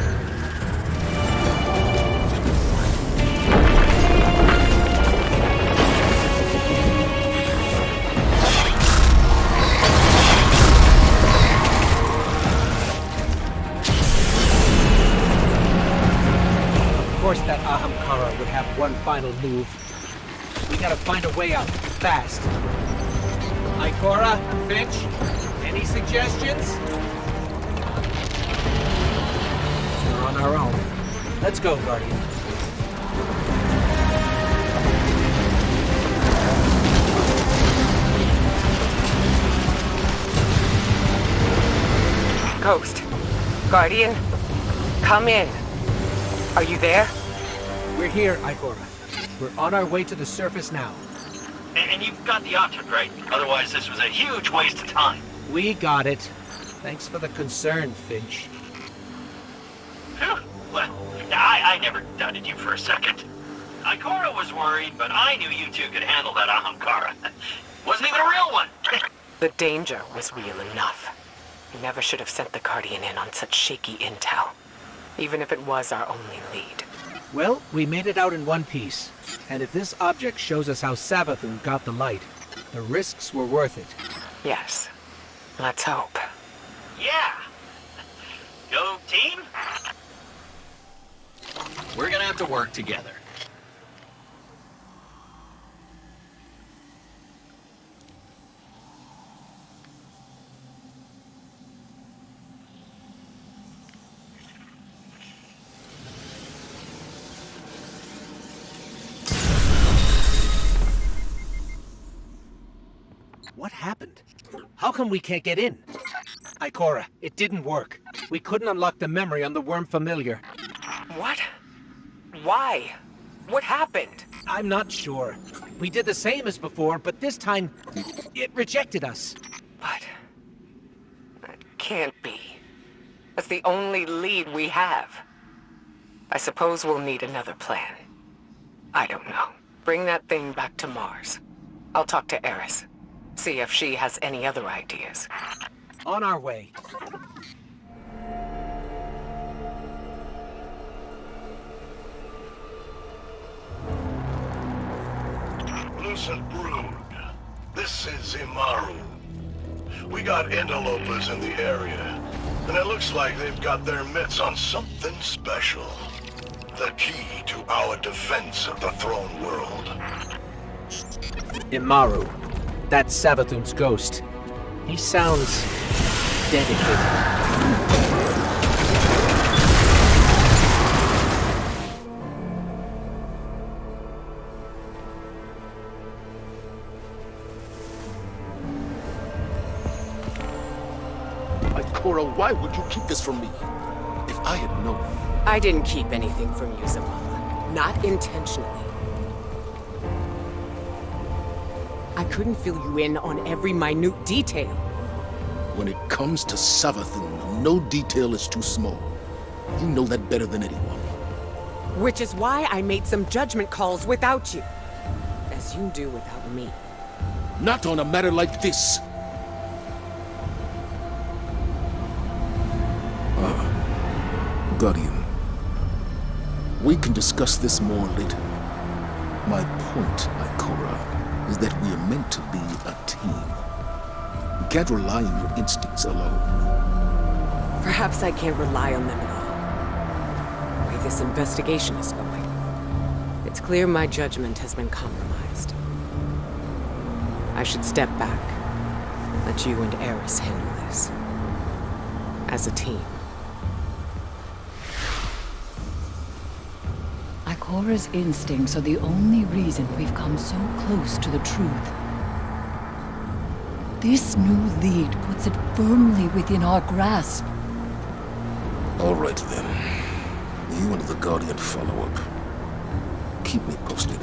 one final move. We gotta find a way out, fast. Ikora, Finch, any suggestions? We're on our own. Let's go, Guardian. Ghost. Guardian. Come in. Are you there? We're here, Ikora. We're on our way to the surface now. And you've got the object, right? Otherwise, this was a huge waste of time. We got it. Thanks for the concern, Finch. Phew. Well, I never doubted you for a second. Ikora was worried, but I knew you two could handle that Ahamkara. Wasn't even a real one. The danger was real enough. We never should have sent the Guardian in on such shaky intel. Even if it was our only lead. Well, we made it out in one piece. And if this object shows us how Savathun got the light, the risks were worth it. Yes. Let's hope. Yeah. Go team. We're gonna have to work together. What happened? How come we can't get in? Ikora, it didn't work. We couldn't unlock the memory on the worm familiar. What? Why? What happened? I'm not sure. We did the same as before, but this time, it rejected us. But... that can't be. That's the only lead we have. I suppose we'll need another plan. I don't know. Bring that thing back to Mars. I'll talk to Eris. See if she has any other ideas. On our way. Lucent Brood, this is Imaru. We got interlopers in the area, and it looks like they've got their mitts on something special. The key to our defense of the throne world. Imaru. That's Savathun's ghost. He sounds... dedicated. Ikora, why would you keep this from me? If I had known... I didn't keep anything from you, Zavala. Not intentionally. I couldn't fill you in on every minute detail. When it comes to Savathun, no detail is too small. You know that better than anyone. Which is why I made some judgment calls without you. As you do without me. Not on a matter like this. Guardian. We can discuss this more later. My point, Ikora, is that we are meant to be a team. You can't rely on your instincts alone. Perhaps I can't rely on them at all. The way this investigation is going, it's clear my judgment has been compromised. I should step back. Let you and Eris handle this. As a team. Ikora's instincts are the only reason we've come so close to the truth. This new lead puts it firmly within our grasp. All right, then. You and the Guardian follow up. Keep me posted.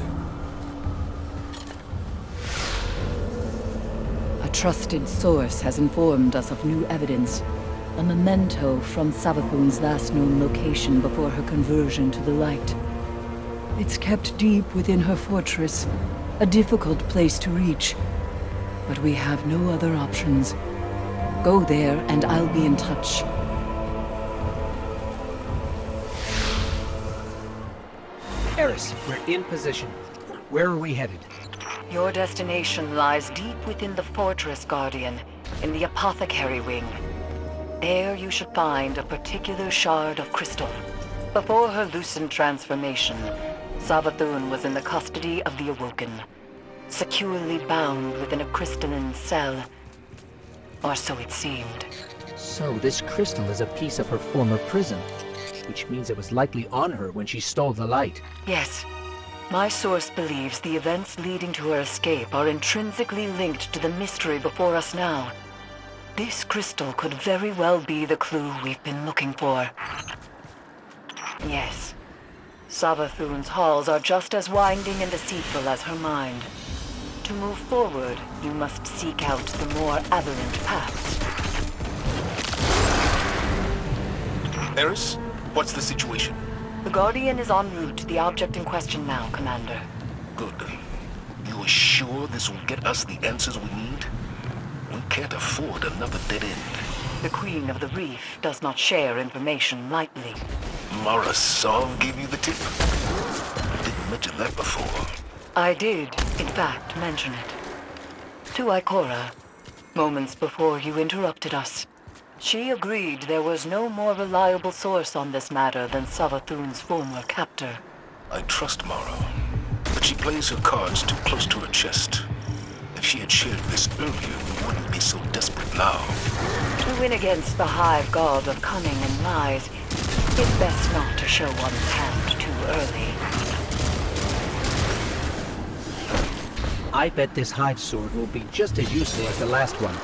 A trusted source has informed us of new evidence. A memento from Savathun's last known location before her conversion to the light. It's kept deep within her fortress, a difficult place to reach. But we have no other options. Go there and I'll be in touch. Eris, we're in position. Where are we headed? Your destination lies deep within the fortress, Guardian, in the apothecary wing. There you should find a particular shard of crystal. Before her lucent transformation, Savathun was in the custody of the Awoken, securely bound within a crystalline cell. Or so it seemed. So this crystal is a piece of her former prison, which means it was likely on her when she stole the light. Yes. My source believes the events leading to her escape are intrinsically linked to the mystery before us now. This crystal could very well be the clue we've been looking for. Yes. Savathun's halls are just as winding and deceitful as her mind. To move forward, you must seek out the more aberrant paths. Eris, what's the situation? The Guardian is en route to the object in question now, Commander. Good. You are sure this will get us the answers we need? We can't afford another dead end. The Queen of the Reef does not share information lightly. Mara Sov gave you the tip? You didn't mention that before. I did, in fact, mention it. To Ikora, moments before you interrupted us. She agreed there was no more reliable source on this matter than Savathun's former captor. I trust Mara, but she plays her cards too close to her chest. If she had shared this earlier, we wouldn't be so desperate now. To win against the Hive God of Cunning and lies, it's best not to show one's hand too early. I bet this Hive sword will be just as useful as the last one.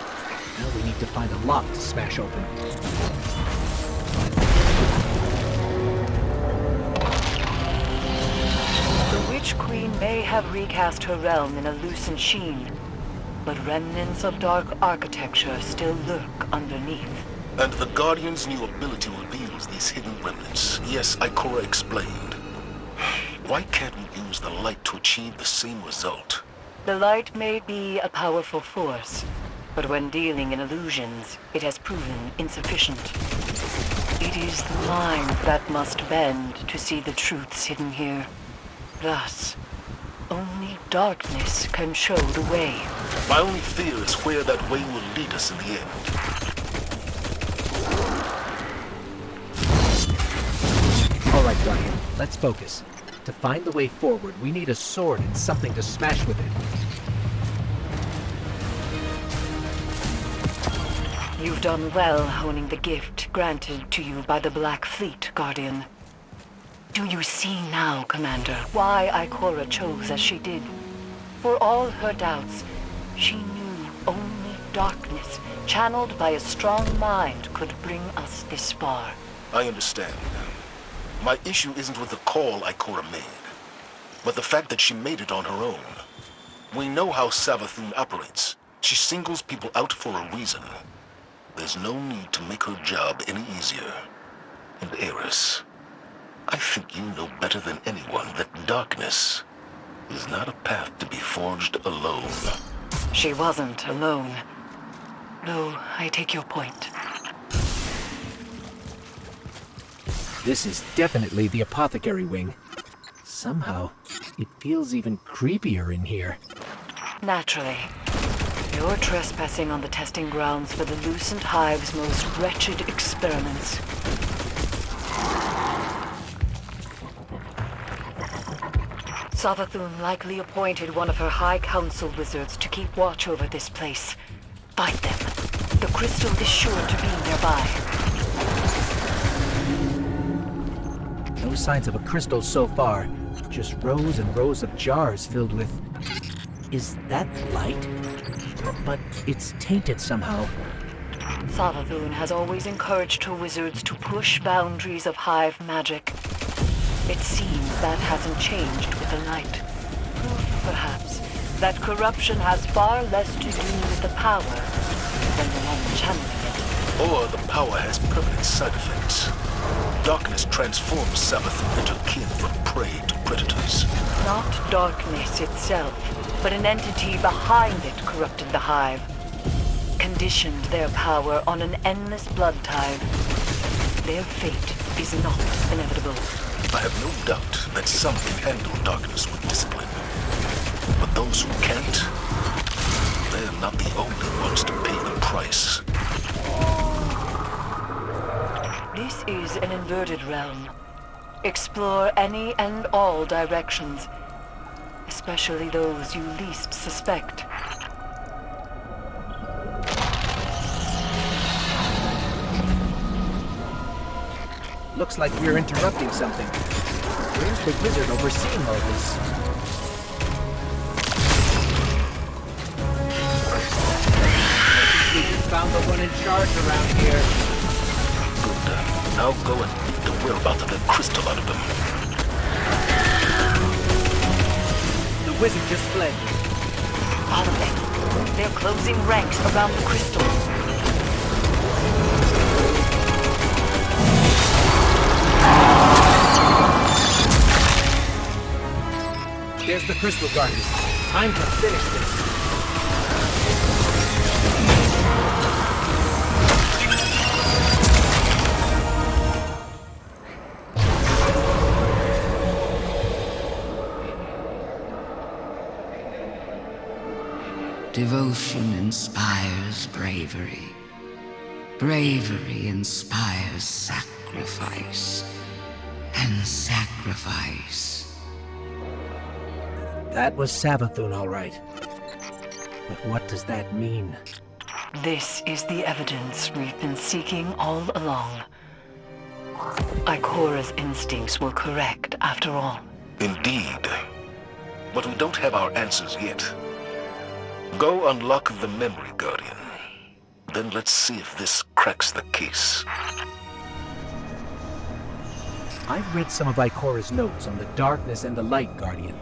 Now we need to find a lock to smash open. The Witch Queen may have recast her realm in a lucent sheen, but remnants of dark architecture still lurk underneath. And the Guardian's new ability reveals these hidden remnants. Yes, Ikora explained. Why can't we use the light to achieve the same result? The light may be a powerful force, but when dealing in illusions, it has proven insufficient. It is the mind that must bend to see the truths hidden here. Thus, only darkness can show the way. My only fear is where that way will lead us in the end. All right, Guardian, let's focus. To find the way forward, we need a sword and something to smash with it. You've done well honing the gift granted to you by the Black Fleet, Guardian. Do you see now, Commander, why Ikora chose as she did? For all her doubts, she knew only darkness, channeled by a strong mind, could bring us this far. I understand. My issue isn't with the call Ikora made, but the fact that she made it on her own. We know how Savathun operates. She singles people out for a reason. There's no need to make her job any easier. And Eris, I think you know better than anyone that darkness is not a path to be forged alone. She wasn't alone. Though I take your point. This is definitely the apothecary wing. Somehow, it feels even creepier in here. Naturally. You're trespassing on the testing grounds for the Lucent Hive's most wretched experiments. Savathun likely appointed one of her High Council wizards to keep watch over this place. Fight them. The crystal is sure to be nearby. No signs of a crystal so far. Just rows and rows of jars filled with... Is that light? But it's tainted somehow. Savathun has always encouraged her wizards to push boundaries of Hive magic. It seems that hasn't changed with the light. Proof, perhaps, that corruption has far less to do with the power than the one channeling it. Or the power has permanent side effects. Darkness transforms Savathun into kin from prey to predators. Not darkness itself, but an entity behind it corrupted the Hive. Conditioned their power on an endless blood tide. Their fate is not inevitable. I have no doubt that some can handle darkness with discipline. But those who can't, they're not the only ones to pay the price. This is an inverted realm. Explore any and all directions, especially those you least suspect. Looks like we're interrupting something. Where's the wizard overseeing all this? We found the one in charge around here. Good. Now go and get the whereabouts of the crystal out of them. The wizard just fled. Follow them. They're closing ranks around the crystal. There's the crystal guardian. Time to finish this. Devotion inspires bravery. Bravery inspires sacrifice. And sacrifice. That was Savathun, all right. But what does that mean? This is the evidence we've been seeking all along. Ikora's instincts were correct, after all. Indeed. But we don't have our answers yet. Go unlock the memory guardian. Then let's see if this cracks the case. I've read some of Ikora's notes on the darkness and the light guardian.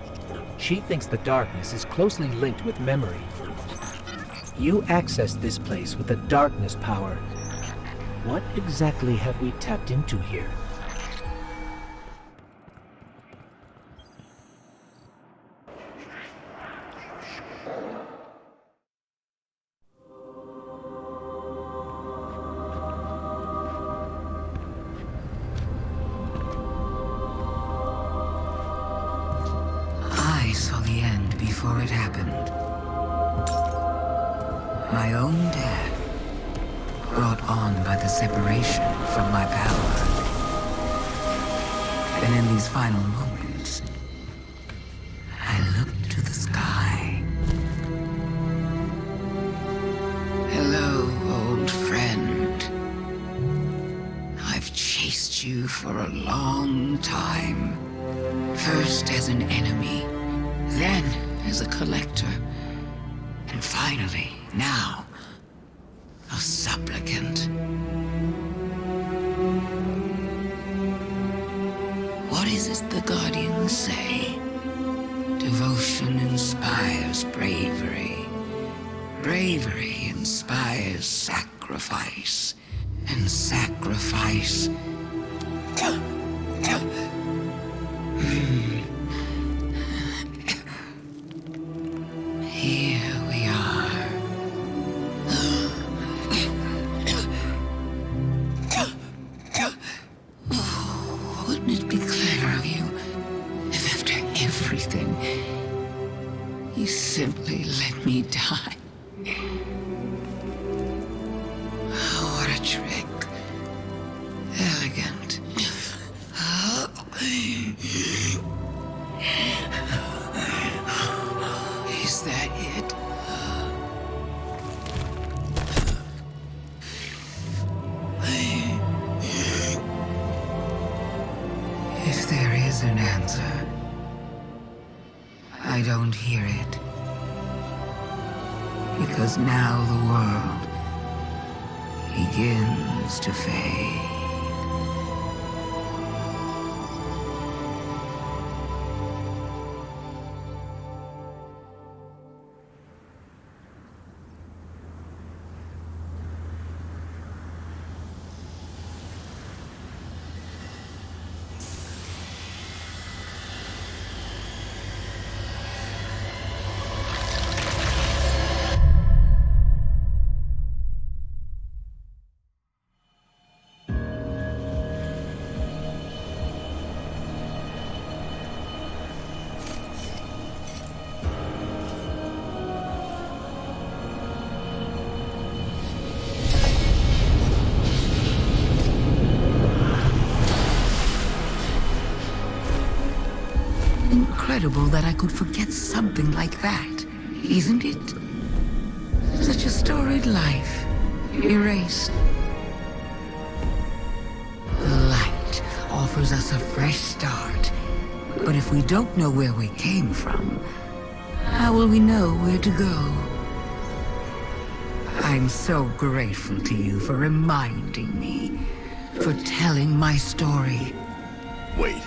She thinks the darkness is closely linked with memory. You accessed this place with the darkness power. What exactly have we tapped into here? I saw the end before it happened. My own death, brought on by the separation from my power. And in these final moments, I looked to the sky. Hello, old friend. I've chased you for a long time. First as an enemy, then as a collector, and finally, now, a supplicant. What is it the Guardians say? Devotion inspires bravery. Bravery inspires sacrifice. And sacrifice... Here we are. Wouldn't it be clever of you if after everything, you simply let me die? Oh, what a trick. Elegant. Is that it? If there is an answer, I don't hear it. Because now the world begins to fade. incredible that I could forget something like that, isn't it? Such a storied life, erased. The light offers us a fresh start, but if we don't know where we came from, how will we know where to go? I'm so grateful to you for reminding me, for telling my story. Wait.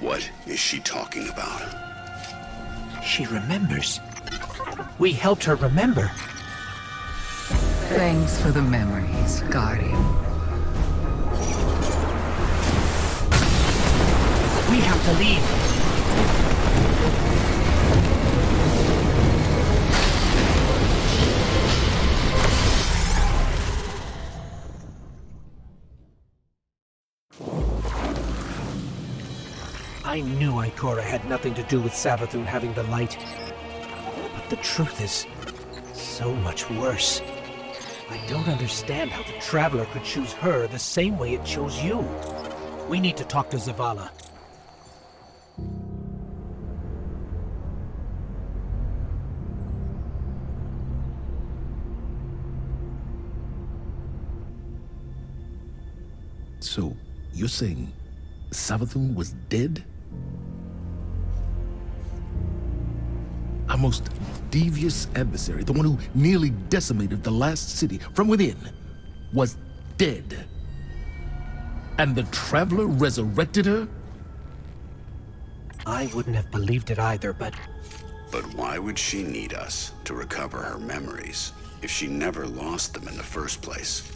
What is she talking about? She remembers. We helped her remember. Thanks for the memories, Guardian. We have to leave. I knew Ikora had nothing to do with Savathun having the light. But the truth is so much worse. I don't understand how the Traveler could choose her the same way it chose you. We need to talk to Zavala. So, you're saying Savathun was dead? Our most devious adversary, the one who nearly decimated the last city from within, was dead. And the Traveler resurrected her? I wouldn't have believed it either, but... But why would she need us to recover her memories if she never lost them in the first place?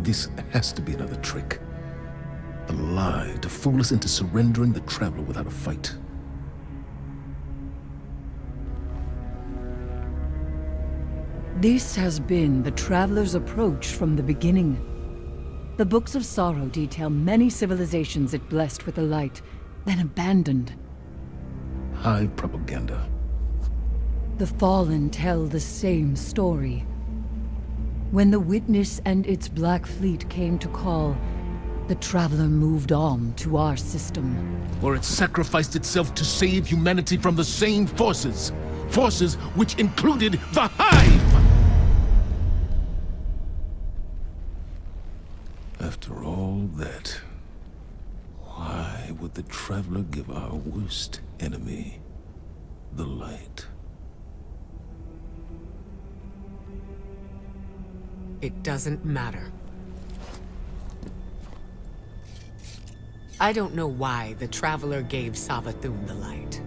This has to be another trick. A lie to fool us into surrendering the Traveler without a fight. This has been the Traveler's approach from the beginning. The Books of Sorrow detail many civilizations it blessed with the light, then abandoned. High propaganda. The Fallen tell the same story. When the Witness and its Black Fleet came to call, the Traveler moved on to our system. Or it sacrificed itself to save humanity from the same forces. Forces which included the Hive! After all that, why would the Traveler give our worst enemy the light? It doesn't matter. I don't know why the Traveler gave Savathun the light.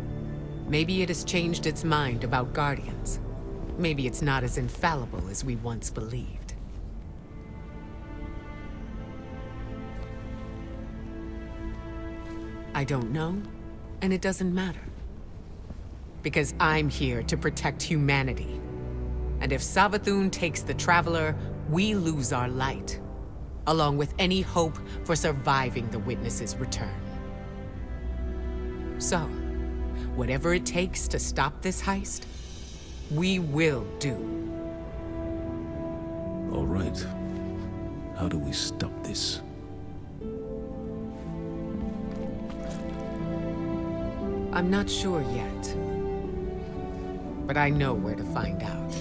Maybe it has changed its mind about Guardians. Maybe it's not as infallible as we once believed. I don't know, and it doesn't matter. Because I'm here to protect humanity. And if Savathun takes the Traveler, we lose our light, along with any hope for surviving the Witness's return. So, whatever it takes to stop this heist, we will do. All right. How do we stop this? I'm not sure yet, but I know where to find out.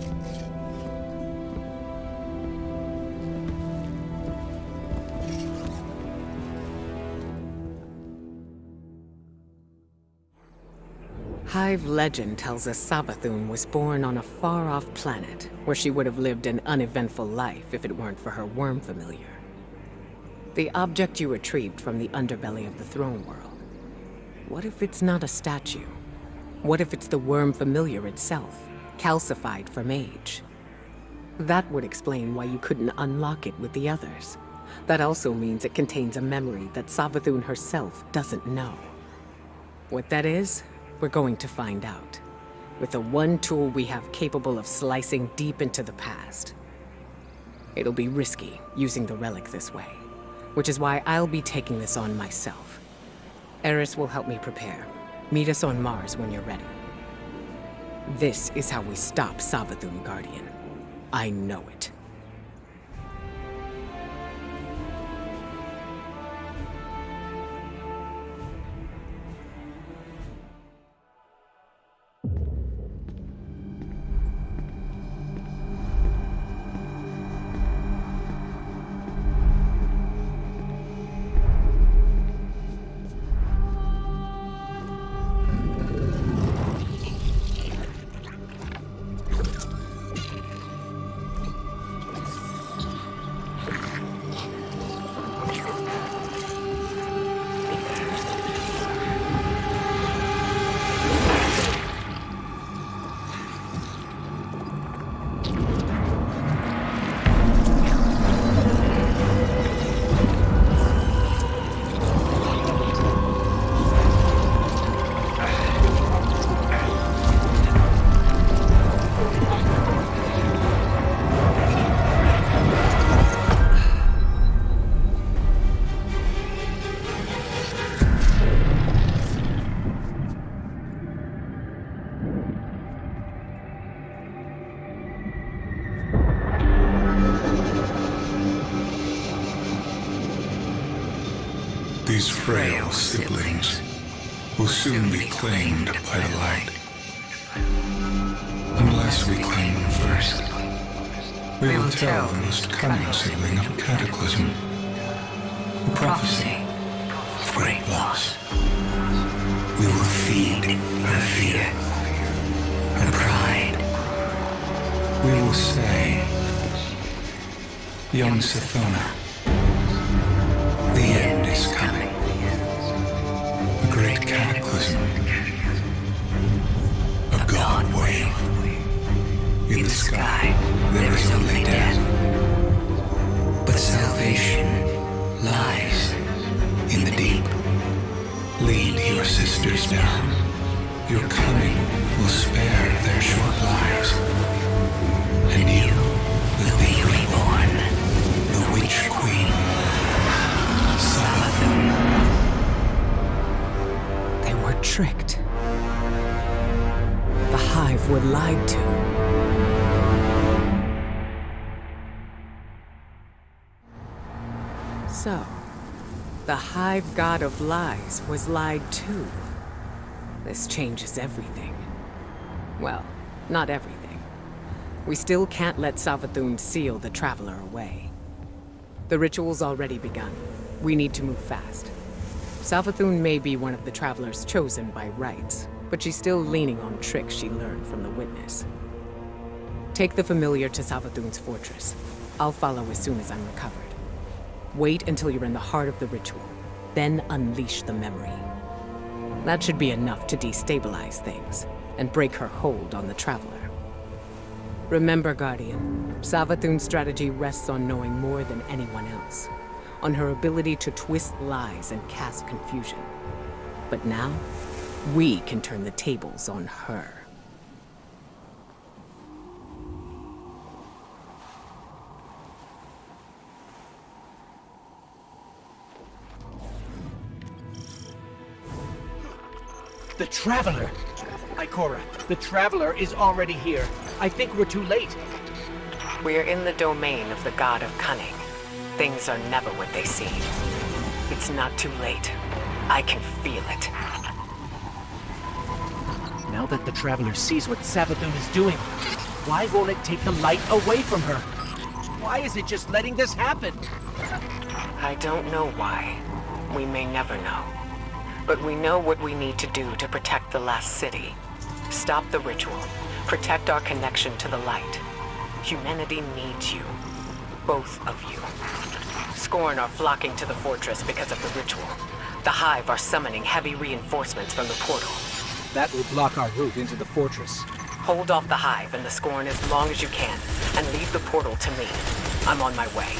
Hive legend tells us Savathun was born on a far-off planet, where she would have lived an uneventful life if it weren't for her worm familiar. The object you retrieved from the underbelly of the throne world. What if it's not a statue? What if it's the worm familiar itself, calcified from age? That would explain why you couldn't unlock it with the others. That also means it contains a memory that Savathun herself doesn't know. What that is, we're going to find out. With the one tool we have capable of slicing deep into the past. It'll be risky using the relic this way, which is why I'll be taking this on myself. Eris will help me prepare. Meet us on Mars when you're ready. This is how we stop Savathun, Guardian. I know it. These frail siblings will soon be claimed by the light. Unless we claim them first, we will tell the most cunning sibling of Cataclysm the prophecy of great loss. We will feed her fear, her pride. We will say, young Sathona, the end is coming. A great cataclysm. A god wave. In the sky, there is only death. But salvation lies in the deep. Lead your sisters now. Your cunning will spare their short lives. And you will be reborn, the Witch Queen. Savathun. They were tricked. The Hive were lied to. So, the Hive God of Lies was lied to. This changes everything. Well, not everything. We still can't let Savathun seal the Traveler away. The ritual's already begun. We need to move fast. Savathun may be one of the Travelers chosen by rights, but she's still leaning on tricks she learned from the Witness. Take the Familiar to Savathun's fortress. I'll follow as soon as I'm recovered. Wait until you're in the heart of the ritual, then unleash the memory. That should be enough to destabilize things and break her hold on the Traveler. Remember, Guardian, Savathun's strategy rests on knowing more than anyone else, on her ability to twist lies and cast confusion. But now, we can turn the tables on her. The Traveler! Ikora, the Traveler is already here. I think we're too late. We're in the domain of the God of Cunning. Things are never what they seem. It's not too late. I can feel it. Now that the Traveler sees what Savathun is doing, why won't it take the light away from her? Why is it just letting this happen? I don't know why. We may never know. But we know what we need to do to protect the last city. Stop the ritual. Protect our connection to the light. Humanity needs you. Both of you. Scorn are flocking to the fortress because of the ritual. The Hive are summoning heavy reinforcements from the portal. That will block our route into the fortress. Hold off the Hive and the Scorn as long as you can, and leave the portal to me. I'm on my way.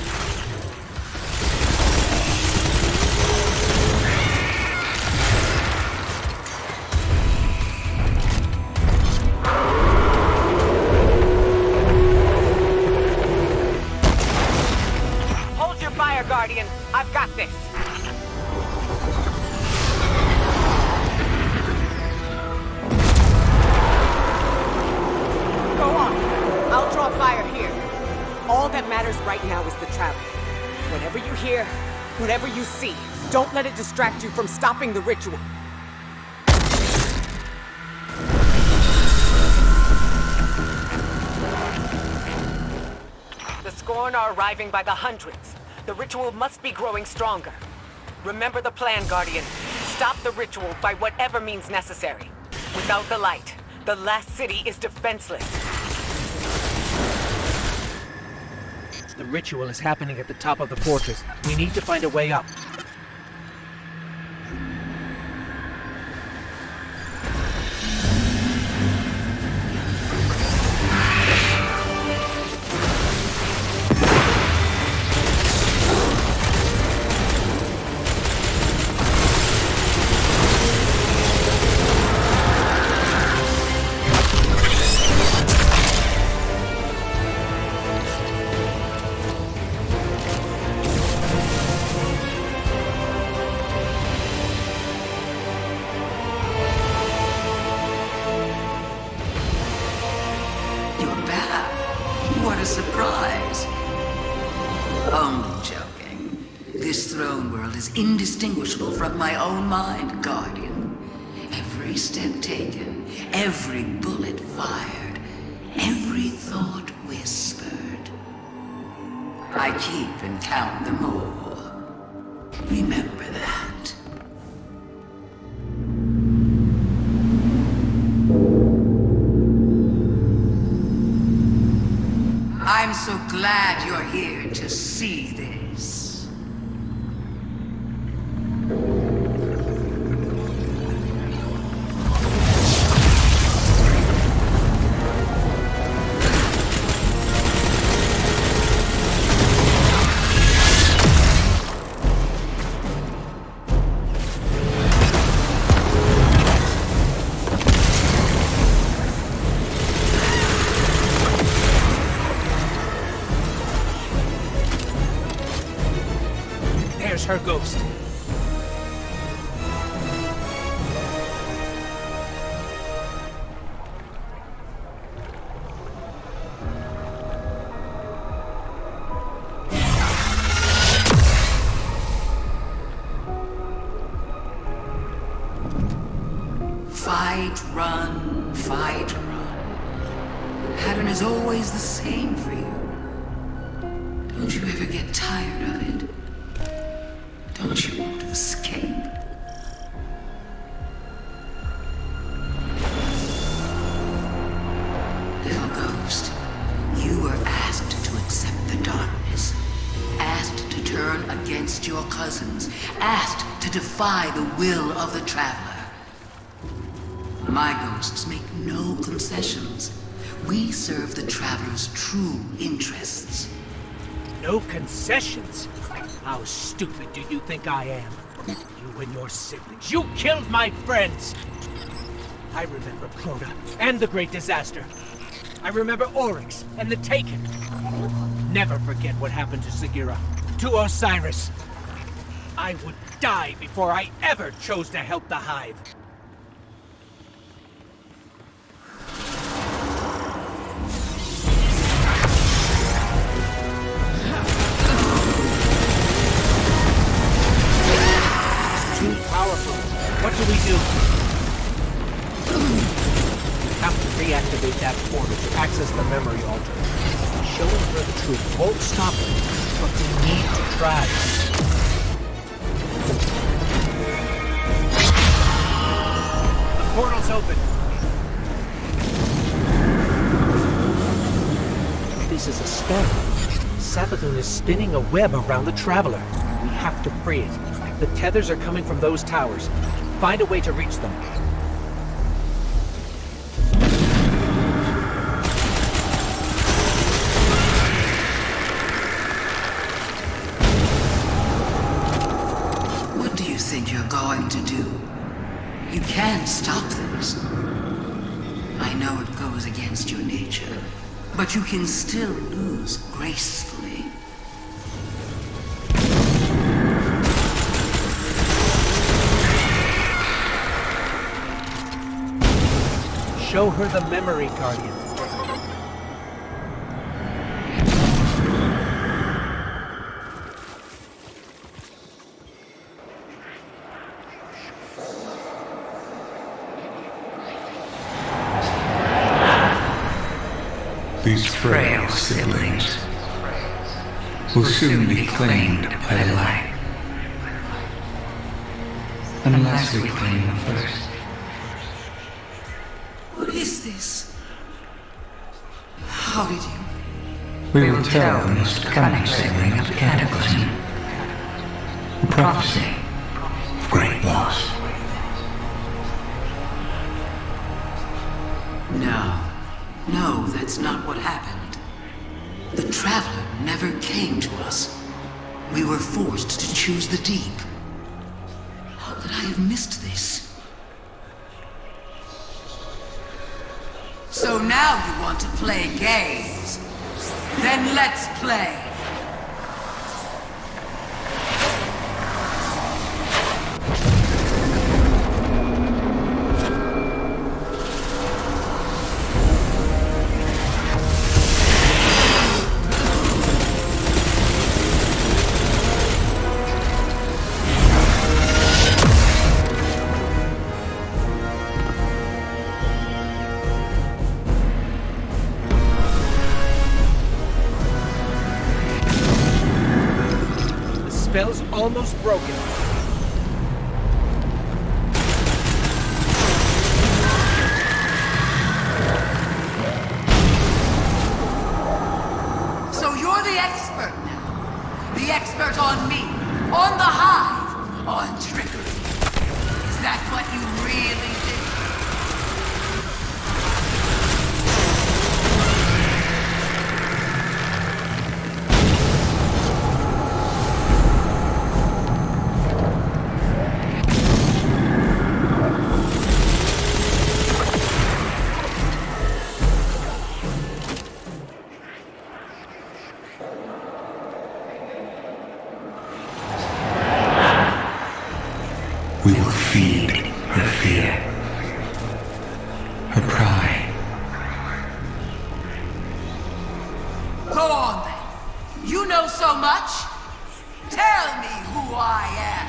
Hold your fire, Guardian. I've got this. Go on. I'll draw fire here. All that matters right now is the Traveler. Whatever you hear, whatever you see, don't let it distract you from stopping the ritual. The Scorn are arriving by the hundreds. The ritual must be growing stronger. Remember the plan, Guardian. Stop the ritual by whatever means necessary. Without the light, the last city is defenseless. The ritual is happening at the top of the fortress. We need to find a way up. this throne world is indistinguishable from my own mind, Guardian. Every step taken, every bullet fired, every thought whispered. I keep and count them all. Remember that. I'm so glad you're here to see this. Her ghost. Fight, run, fight, run. The pattern is always the same for you. Don't you ever get tired of it? Don't you want to escape? Little ghost, you were asked to accept the darkness, asked to turn against your cousins, asked to defy the will of the Traveler. My ghosts make no concessions. We serve the Traveler's true interests. No concessions? How stupid do you think I am? You and your siblings, you killed my friends! I remember Crota and the Great Disaster. I remember Oryx and the Taken. Never forget what happened to Sagira, to Osiris. I would die before I ever chose to help the Hive. Too powerful. What do we do? We have to reactivate that portal to access the memory altar. Showing her the truth won't stop her, but we need to try. The portal's open. This is a spell. Savathun is spinning a web around the Traveler. We have to free it. The tethers are coming from those towers. Find a way to reach them. What do you think you're going to do? You can't stop this. I know it goes against your nature, but you can still lose gracefully. Show her the memory, Guardian. These frail siblings will soon be claimed by the light. Unless we claim them first. What is this? How did you? We will tell the most cunning sibling of the Cataclysm. A prophecy of great loss. No, that's not what happened. The Traveler never came to us. We were forced to choose the deep. How could I have missed this? So now you want to play games? Then let's play! spell's almost broken. So you're the expert now. The expert on me, on the hive, on trickery. Is that what you really think? We will feed her fear, her pride. Go on then. You know so much. Tell me who I am.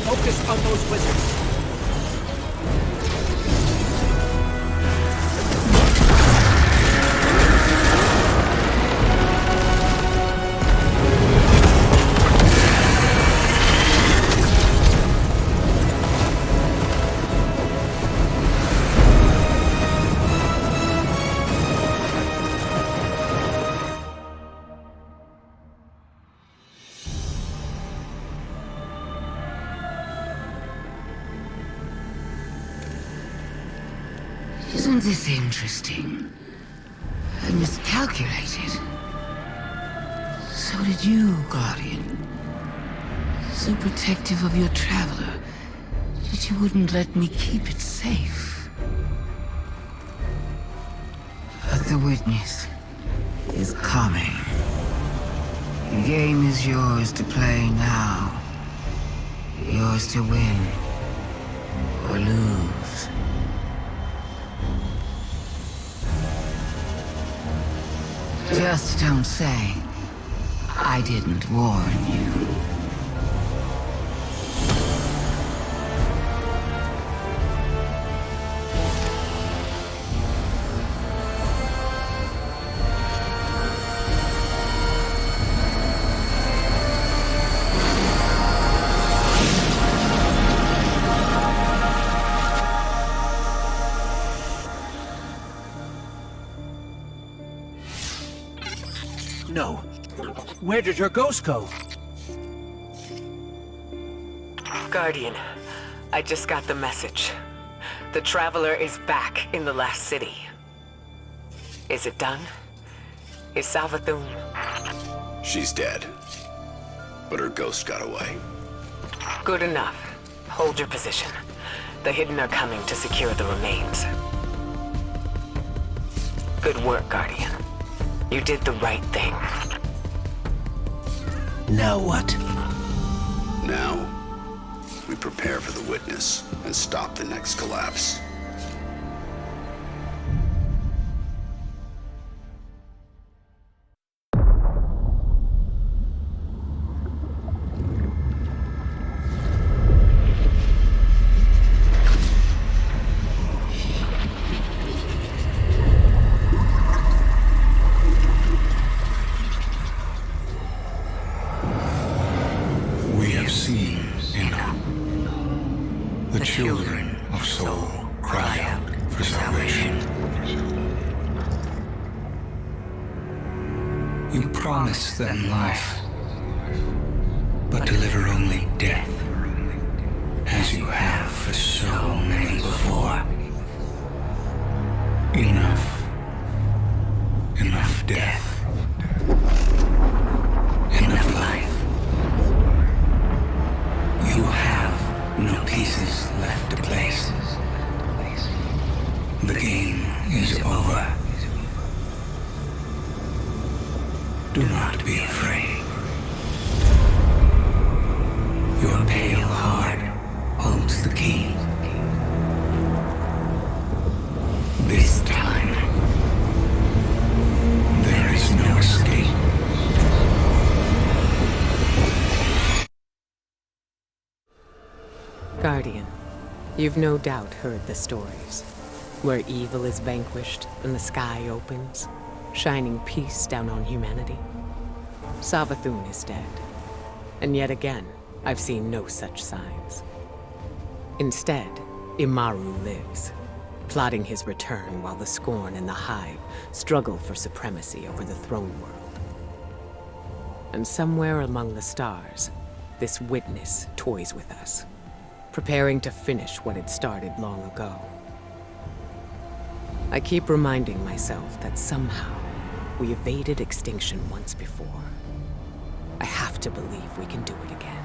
Focus on those wizards. Isn't this interesting? I miscalculated. So did you, Guardian. So protective of your traveler that you wouldn't let me keep it safe. But the witness is coming. The game is yours to play now. Yours to win or lose. Just don't say I didn't warn you. No. Where did her ghost go? Guardian, I just got the message. The Traveler is back in the last city. Is it done? Is Savathun... She's dead. But her ghost got away. Good enough. Hold your position. The Hidden are coming to secure the remains. Good work, Guardian. You did the right thing. Now what? Now, we prepare for the witness and stop the next collapse. Children of soul cry out for salvation. You promise them life, but deliver only death, as you have for so many before. Enough. Enough death. Enough life. You have no pieces left to place. The game is over. Do not be afraid. Your pale heart holds the key. This time, there is no escape. Guardian, you've no doubt heard the stories. Where evil is vanquished and the sky opens, shining peace down on humanity. Savathun is dead. And yet again, I've seen no such signs. Instead, Imaru lives, plotting his return while the Scorn and the Hive struggle for supremacy over the throne world. And somewhere among the stars, this witness toys with us, preparing to finish what had started long ago. I keep reminding myself that somehow we evaded extinction once before. I have to believe we can do it again.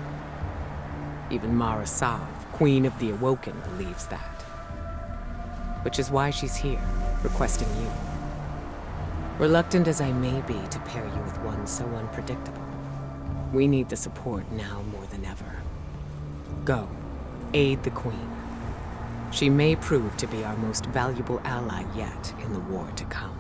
Even Mara Sav, Queen of the Awoken, believes that. Which is why she's here, requesting you. Reluctant as I may be to pair you with one so unpredictable, we need the support now more than ever. Go, aid the Queen. She may prove to be our most valuable ally yet in the war to come.